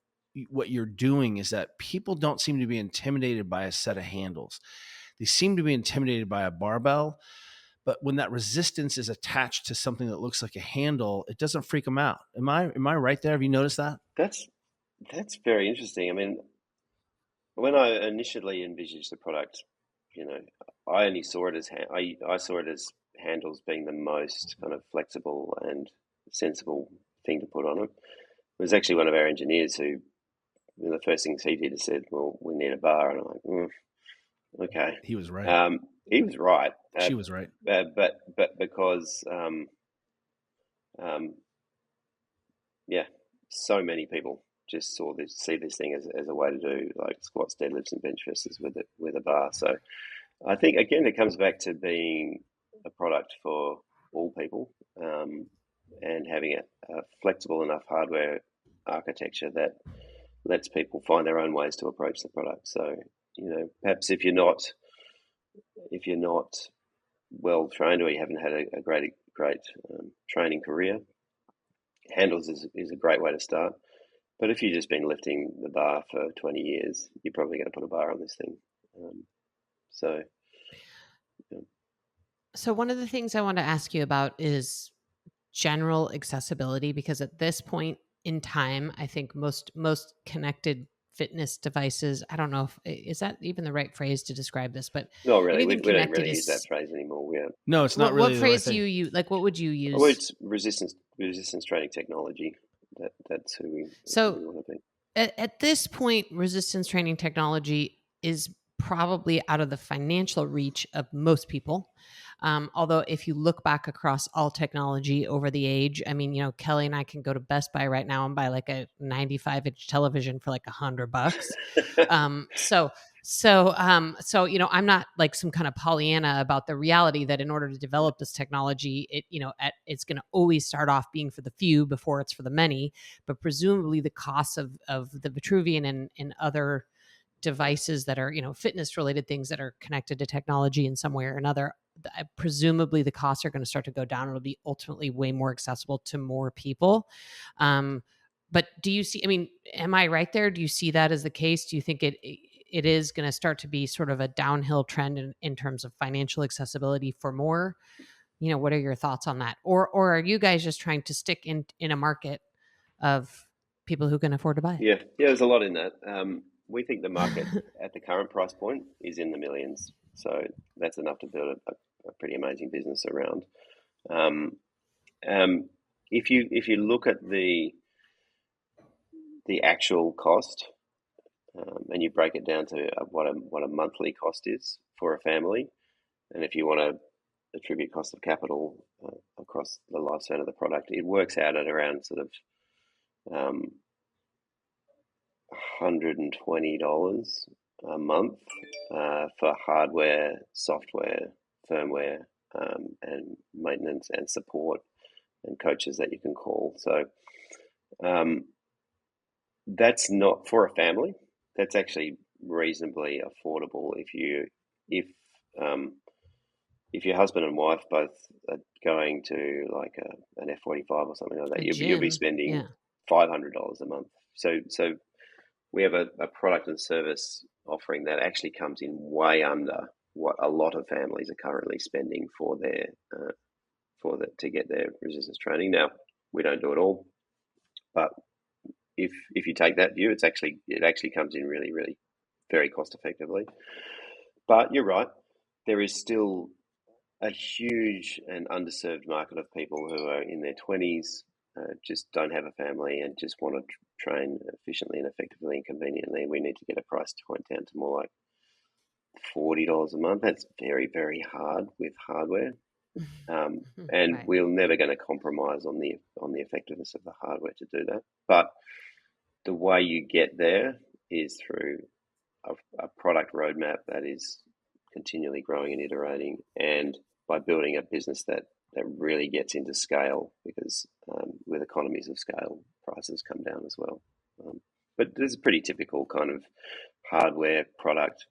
what you're doing is that people don't seem to be intimidated by a set of handles. They seem to be intimidated by a barbell. But when that resistance is attached to something that looks like a handle, it doesn't freak them out. Am I right there? Have you noticed that? That's very interesting. I mean, when I initially envisaged the product, I only saw it as I saw it as handles being the most kind of flexible and sensible thing to put on it. It was actually one of our engineers who, the first things he did is said, "Well, we need a bar," and I'm like, okay. He was right. He was right. She was right. But because so many people just see this thing as a way to do like squats, deadlifts, and bench presses with a bar. So I think again it comes back to being a product for all people, and having a flexible enough hardware architecture that lets people find their own ways to approach the product. So perhaps if you're not well trained, or you haven't had a great training career, handles is a great way to start. But if you've just been lifting the bar for 20 years, you're probably going to put a bar on this thing. So, yeah. So one of the things I want to ask you about is general accessibility, because at this point in time, I think most connected fitness devices, I don't know if is that even the right phrase to describe this, but Not really. We anything don't connected really use that is phrase anymore. No, it's not really what the right phrase do thing. you use? Like, what would you Well, use? it's resistance training technology. That's who we So want to be. at this point, resistance training technology is probably out of the financial reach of most people. Although if you look back across all technology over the age, I mean, Kelly and I can go to Best Buy right now and buy like a 95-inch television for like $100. So I'm not like some kind of Pollyanna about the reality that in order to develop this technology, it's going to always start off being for the few before it's for the many. But presumably the costs of the Vitruvian and other devices that are fitness related things that are connected to technology in some way or another, presumably the costs are going to start to go down. It'll be ultimately way more accessible to more people. But do you see, I mean, am I right there? Do you see that as the case? Do you think it is going to start to be sort of a downhill trend in terms of financial accessibility for more? What are your thoughts on that? Or are you guys just trying to stick in a market of people who can afford to buy it? Yeah, there's a lot in that. We think the market at the current price point is in the millions, so that's enough to build a pretty amazing business around. If you look at the actual cost, and you break it down to what a monthly cost is for a family, and if you want to attribute cost of capital across the lifespan of the product, it works out at around sort of $120 a month for hardware, software, firmware, and maintenance and support and coaches that you can call. So that's not for a family. That's actually reasonably affordable if your husband and wife both are going to like an F45 or something like that. You'll be spending $500 a month. So we have a product and service offering that actually comes in way under what a lot of families are currently spending for to get their resistance training. Now, we don't do it all, but if you take that view, it actually comes in really, really very cost effectively. But you're right, there is still a huge and underserved market of people who are in their 20s, just don't have a family and just want to train efficiently and effectively and conveniently. We need to get a price point down to more like $40 a month. That's very, very hard with hardware. And right. we're never going to compromise on the effectiveness of the hardware to do that. But the way you get there is through a product roadmap that is continually growing and iterating, and by building a business that really gets into scale, because with economies of scale, prices come down as well. But there's a pretty typical kind of hardware product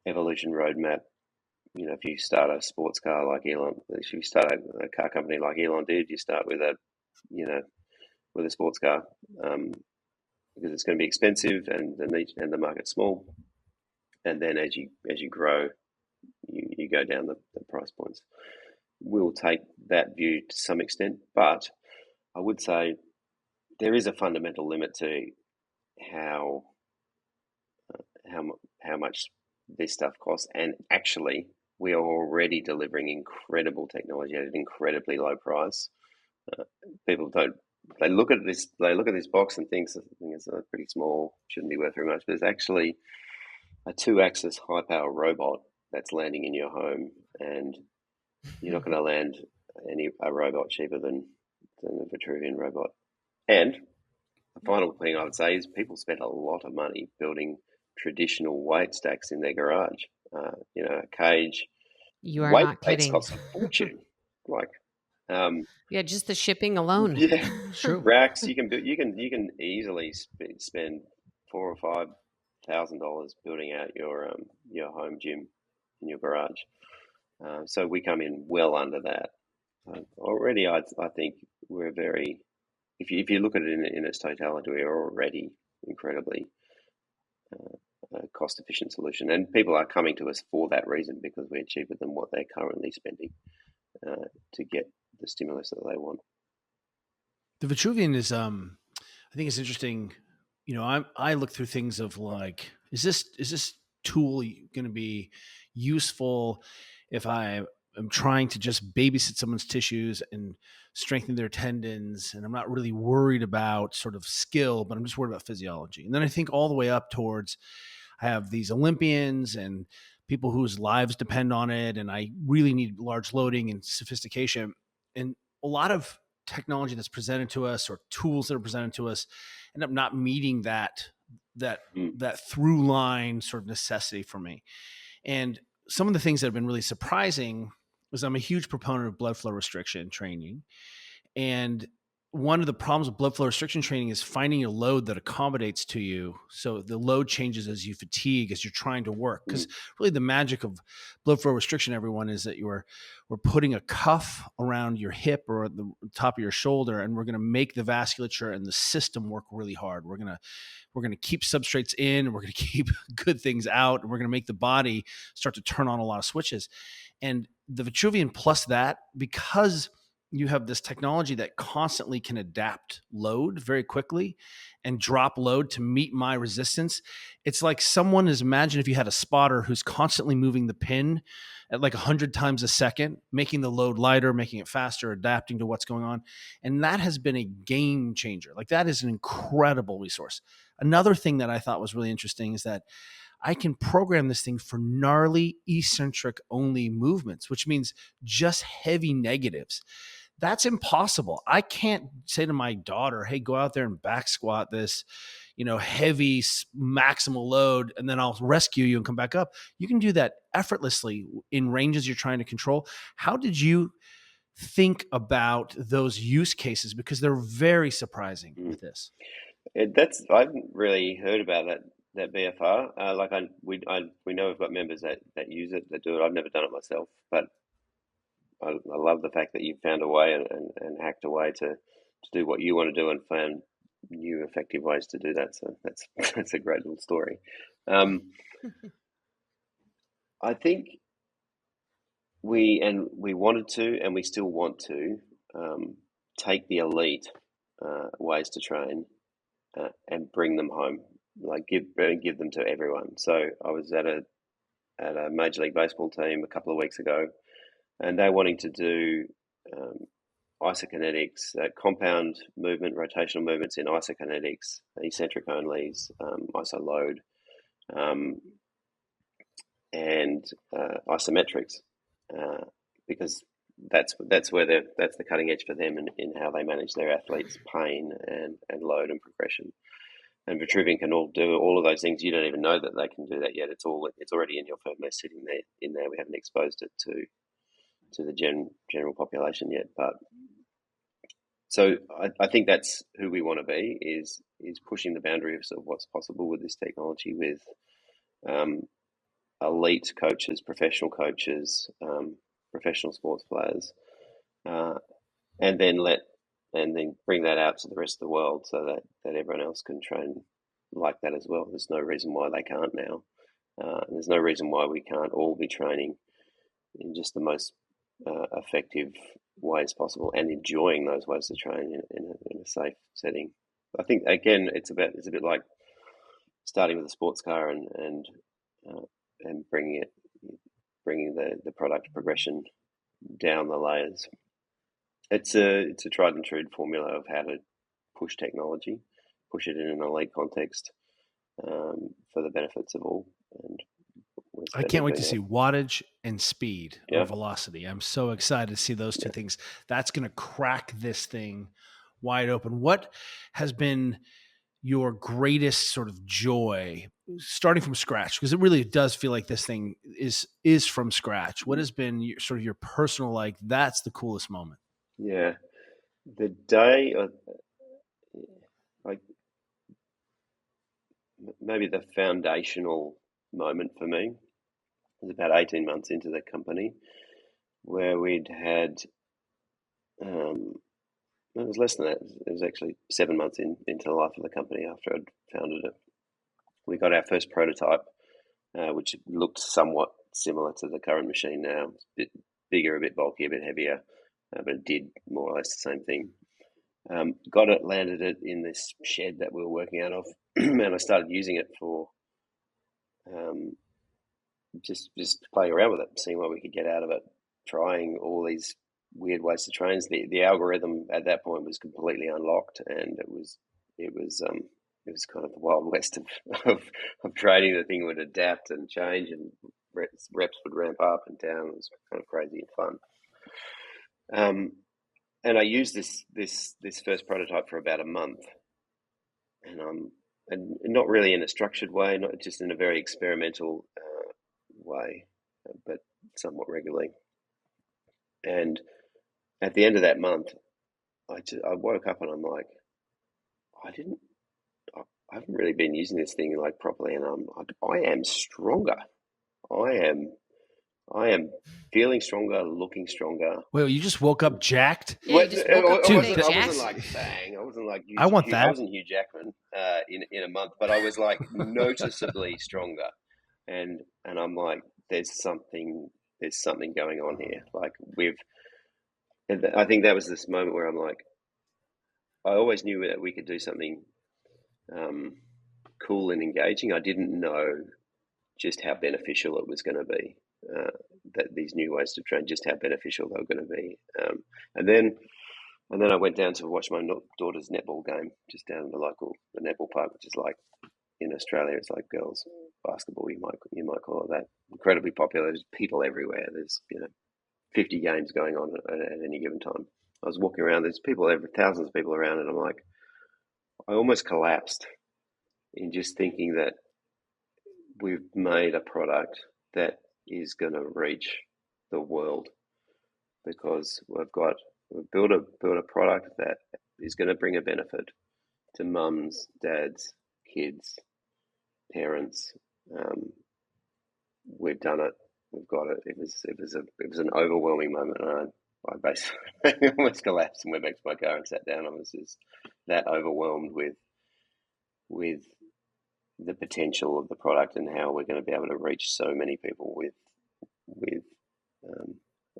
evolution roadmap. If you start a sports car like Elon, if you start a car company like Elon did, you start with a sports car, because it's going to be expensive and the market's small. And then as you grow, you go down the price points. We'll take that view to some extent, but I would say there is a fundamental limit to how much this stuff costs. And actually, we are already delivering incredible technology at an incredibly low price. People don't. They look at this box and think it's pretty small, shouldn't be worth very much. But there's actually a 2-axis high-power robot that's landing in your home, and you're not going to land a robot cheaper than the Vitruvian robot. And final thing I would say is people spend a lot of money building traditional weight stacks in their garage. A cage. You are Weight not plates kidding. cost a fortune. Like, Yeah, just the shipping alone. yeah, It's true. racks you can build. You can easily spend $4,000 or $5,000 building out your home gym in your garage. So we come in well under that. Already, I think we're very. If you look at it in its totality, we're already incredibly cost efficient solution, and people are coming to us for that reason because we're cheaper than what they're currently spending to get the stimulus that they want. The Vitruvian is, I think it's interesting. I look through things of like, is this tool going to be useful if I am trying to just babysit someone's tissues and strengthen their tendons, and I'm not really worried about sort of skill, but I'm just worried about physiology. And then I think all the way up towards, I have these Olympians and people whose lives depend on it, and I really need large loading and sophistication. And a lot of technology that's presented to us or tools that are presented to us end up not meeting that through line sort of necessity for me. And some of the things that have been really surprising is I'm a huge proponent of blood flow restriction training. And one of the problems with blood flow restriction training is finding a load that accommodates to you. So the load changes as you fatigue, as you're trying to work. Because really the magic of blood flow restriction, everyone, is that we're putting a cuff around your hip or the top of your shoulder, and we're going to make the vasculature and the system work really hard. We're going to keep substrates in, and we're going to keep good things out, and we're going to make the body start to turn on a lot of switches. And the Vitruvian plus that, because you have this technology that constantly can adapt load very quickly and drop load to meet my resistance. It's like someone is, imagine if you had a spotter who's constantly moving the pin at like 100 times a second, making the load lighter, making it faster, adapting to what's going on. And that has been a game changer. Like, that is an incredible resource. Another thing that I thought was really interesting is that I can program this thing for gnarly eccentric only movements, which means just heavy negatives. That's impossible. I can't say to my daughter, hey, go out there and back squat this, heavy maximal load, and then I'll rescue you and come back up. You can do that effortlessly in ranges you're trying to control. How did you think about those use cases? Because they're very surprising with this. I haven't really heard about that BFR. We know we've got members that use it, that do it. I've never done it myself, but I love the fact that you found a way and hacked a way to do what you want to do and found new effective ways to do that. So that's a great little story. I think we wanted to, and we still want to, take the elite ways to train and bring them home, like give them to everyone. So I was at a Major League Baseball team a couple of weeks ago, and they're wanting to do isokinetics, compound movement, rotational movements in isokinetics, eccentric onlys, iso load, and isometrics, because that's the cutting edge for them in how they manage their athletes' pain and load and progression. And Vitruvian can all do all of those things. You don't even know that they can do that yet. It's already in your firmware, sitting there in there. We haven't exposed it to the general population yet, but so I think that's who we want to be, is pushing the boundaries of what's possible with this technology, with elite coaches, professional coaches, professional sports players, and then bring that out to the rest of the world so that everyone else can train like that as well. There's no reason why they can't now. There's no reason why we can't all be training in just the most effective ways possible and enjoying those ways to train in a safe setting. I think, again, it's a bit like starting with a sports car and bringing the product progression down the layers. It's a tried and true formula of how to push technology, push it in an elite context for the benefits of all. And I can't wait to see wattage and speed or Yeah. velocity. I'm so excited to see those two things. That's going to crack this thing wide open. What has been your greatest sort of joy starting from scratch? Because it really does feel like this thing is from scratch. What has been sort of your personal, like, that's the coolest moment? Yeah. The day, like maybe the foundational moment for me was about 18 months into the company, where we'd had, it was less than that. It was actually 7 months into the life of the company after I'd founded it. We got our first prototype, which looked somewhat similar to the current machine now. It's a bit bigger, a bit bulkier, a bit heavier, but it did more or less the same thing. Got it, landed it in this shed that we were working out of, and I started using it for just playing around with it, seeing what we could get out of it, trying all these weird ways to train. The algorithm at that point was completely unlocked, and it was kind of the wild west of trading. The thing would adapt and change, and reps would ramp up and down. It was kind of crazy and fun. And I used this first prototype for about a month, and not really in a structured way, not just in a very experimental way, but somewhat regularly. And at the end of that month, I woke up and I'm like, I haven't really been using this thing like properly, and I am stronger. I am feeling stronger, looking stronger. Well, you just woke up jacked? Yeah, you just woke up Dude, today, I Jack. wasn't like bang. I wasn't like I want that. I wasn't Hugh Jackman in a month, but I was like noticeably stronger. And I'm like, there's something going on here. Like I think that was this moment where I'm like, I always knew that we could do something cool and engaging. I didn't know just how beneficial it was going to be. That these new ways to train, just how beneficial they were going to be. And then I went down to watch my daughter's netball game just down in the netball park, which is like in Australia, it's like girls basketball. You might call it that. Incredibly popular. There's people everywhere. There's 50 games going on at any given time. I was walking around. There's thousands of people around, and I'm like, I almost collapsed in just thinking that we've made a product that is going to reach the world, because we've built a product that is going to bring a benefit to mums, dads, kids, parents. We've done it. We've got it. It was an overwhelming moment, and I basically almost collapsed and went back to my car and sat down. I was just that overwhelmed with the potential of the product and how we're going to be able to reach so many people with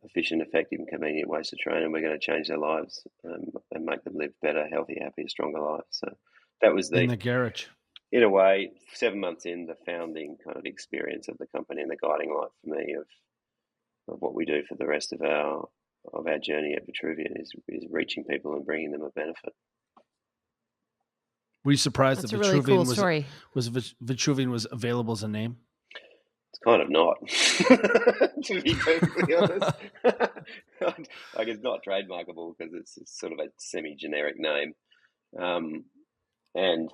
efficient, effective, and convenient ways to train, and we're going to change their lives and make them live better, healthier, happier, stronger lives. So that was in the garage. In a way, 7 months in, the founding kind of experience of the company and the guiding light for me of what we do for the rest of our journey at Vitruvian is reaching people and bringing them a benefit. Were you surprised That's that a really cool Vitruvian story. was Vitruvian was available as a name? It's kind of not, to be perfectly honest. Like, it's not trademarkable because it's sort of a semi-generic name, and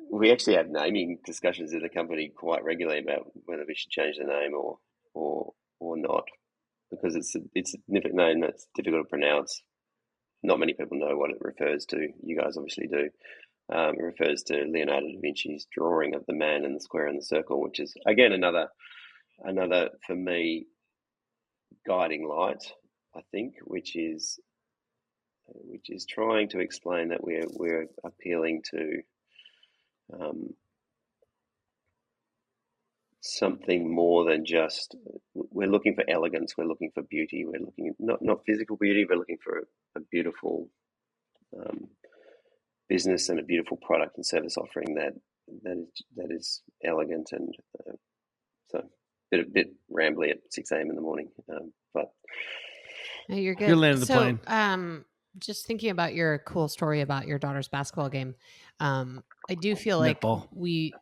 we actually have naming discussions in the company quite regularly about whether we should change the name or not, because it's a significant name that's difficult to pronounce. Not many people know what it refers to. You guys obviously do. It refers to Leonardo da Vinci's drawing of the man in the square and the circle, which is again another for me guiding light, I think, which is trying to explain that we're appealing to something more than just, we're looking for elegance, we're looking for beauty, we're looking not physical beauty, we're looking for a beautiful business and a beautiful product and service offering that is elegant, and so a bit rambly at 6 a.m. in the morning, but No, you're good. You're landing the plane. Just thinking about your cool story about your daughter's basketball game, I do feel like Netball. we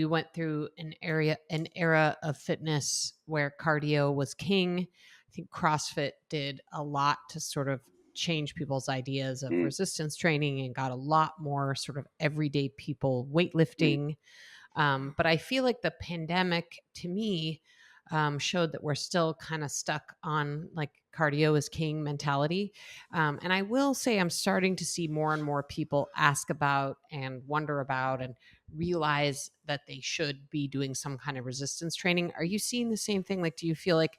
went through an era of fitness where cardio was king. I think CrossFit did a lot to sort of changed people's ideas of resistance training and got a lot more sort of everyday people weightlifting. But I feel like the pandemic, to me, showed that we're still kind of stuck on like cardio is king mentality. And I will say I'm starting to see more and more people ask about and wonder about and realize that they should be doing some kind of resistance training. Are you seeing the same thing? Like, do you feel like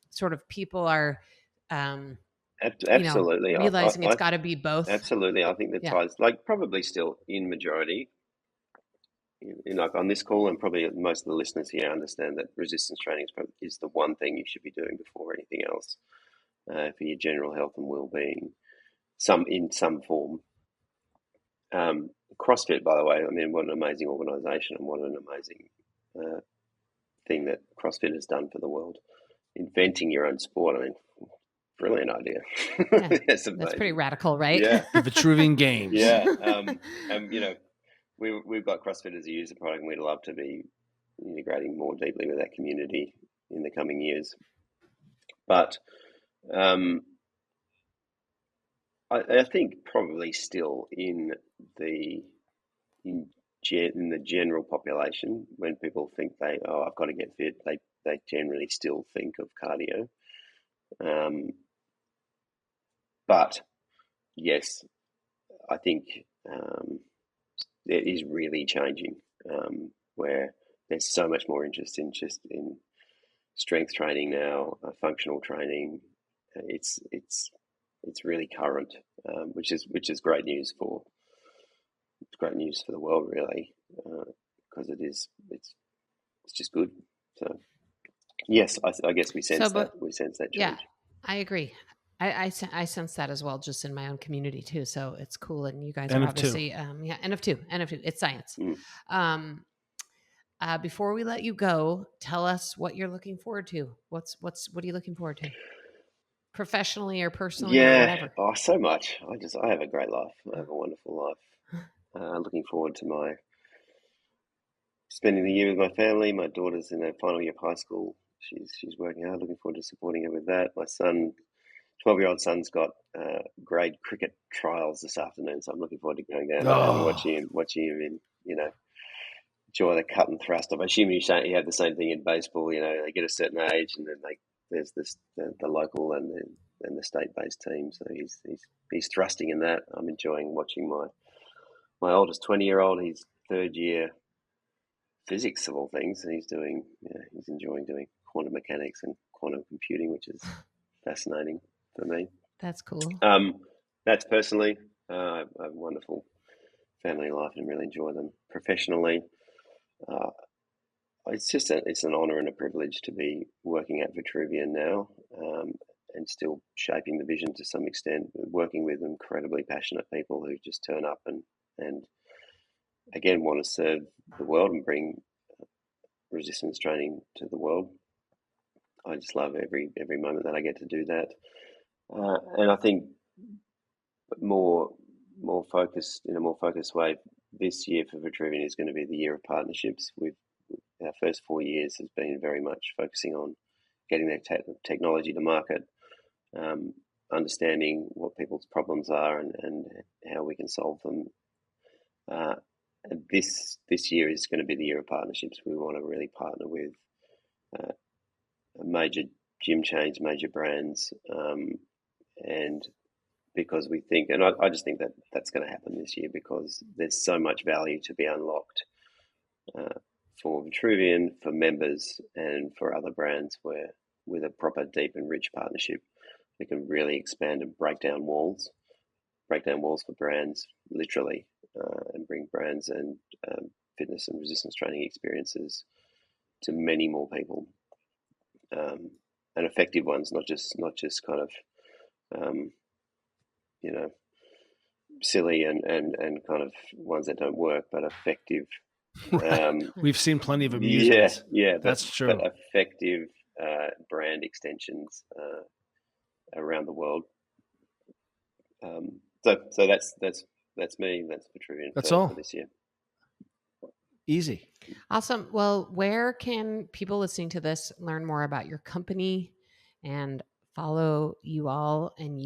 sort of people are, Absolutely. realizing it's got to be both? Absolutely. I think the ties, like probably still in majority, like on this call, and probably most of the listeners here understand that resistance training is the one thing you should be doing before anything else for your general health and well-being, in some form. CrossFit, by the way, I mean, what an amazing organisation and what an amazing thing that CrossFit has done for the world. Inventing your own sport, I mean, brilliant idea. Yeah, that's pretty radical, right? Yeah. The Vitruvian Games. Yeah. You know, we've got CrossFit as a user product, and we'd love to be integrating more deeply with that community in the coming years. But I think probably still in the general population, when people think I've got to get fit, they generally still think of cardio. But yes, I think it is really changing, where there's so much more interest in strength training now, functional training. It's really current, which is great news for the world, really, because it's just good. So yes, I guess we sense that change. Yeah, I agree. I sense that as well, just in my own community too. So it's cool, and you guys are obviously N of two. It's science. Before we let you go, tell us what you're looking forward to. What are you looking forward to, professionally or personally, or whatever? Oh, so much. I have a great life. I have a wonderful life. Looking forward to spending the year with my family. My daughter's in her final year of high school. She's working hard. Looking forward to supporting her with that. My son, 12-year-old son's got grade cricket trials this afternoon, so I'm looking forward to going down and watching him in, enjoy the cut and thrust. I'm assuming you have the same thing in baseball. They get a certain age, and then there's the local and the state-based team. So he's thrusting in that. I'm enjoying watching my oldest 20-year-old. He's third year physics of all things, and he's enjoying doing quantum mechanics and quantum computing, which is fascinating for me. That's cool. That's personally. I have a wonderful family life and really enjoy them. Professionally, it's an honour and a privilege to be working at Vitruvian now, and still shaping the vision to some extent, working with incredibly passionate people who just turn up and again want to serve the world and bring resistance training to the world. I just love every moment that I get to do that, and I think more focused in a more focused way. This year for Vitruvian is going to be the year of partnerships. Our first 4 years has been very much focusing on getting their technology to market, understanding what people's problems are and how we can solve them. This year is going to be the year of partnerships. We want to really partner with major gym chains, major brands, and because we think, and I just think that that's going to happen this year because there's so much value to be unlocked for Vitruvian, for members, and for other brands where with a proper, deep and rich partnership, we can really expand and break down walls for brands, literally, and bring brands and fitness and resistance training experiences to many more people, and effective ones, not just kind of silly and kind of ones that don't work, but effective. We've seen plenty of amusements. That's true. But effective brand extensions around the world. So that's me. That's Vitruvian. That's all for this year. Easy. Awesome. Well, where can people listening to this learn more about your company and follow you all and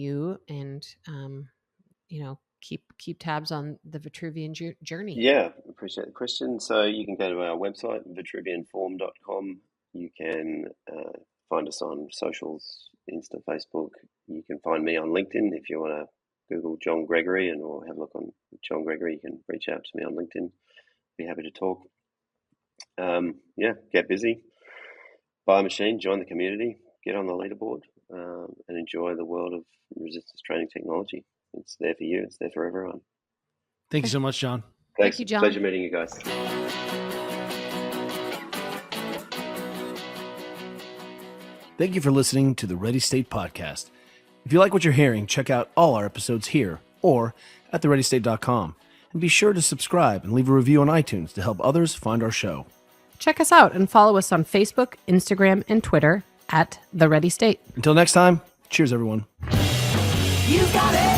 keep tabs on the Vitruvian journey. Yeah, appreciate the question. So you can go to our website, vitruvianform.com. You can find us on socials, Insta, Facebook. You can find me on LinkedIn if you want to Google Jon Gregory or have a look on Jon Gregory. You can reach out to me on LinkedIn. Be happy to talk. Get busy. Buy a machine, join the community, get on the leaderboard, and enjoy the world of resistance training technology. It's there for you. It's there for everyone. Thank you so much, Jon. Thanks. Thank you, Jon. Pleasure meeting you guys. Thank you for listening to the Ready State Podcast. If you like what you're hearing, check out all our episodes here or at thereadystate.com. And be sure to subscribe and leave a review on iTunes to help others find our show. Check us out and follow us on Facebook, Instagram, and Twitter at The Ready State. Until next time, cheers, everyone. You got it.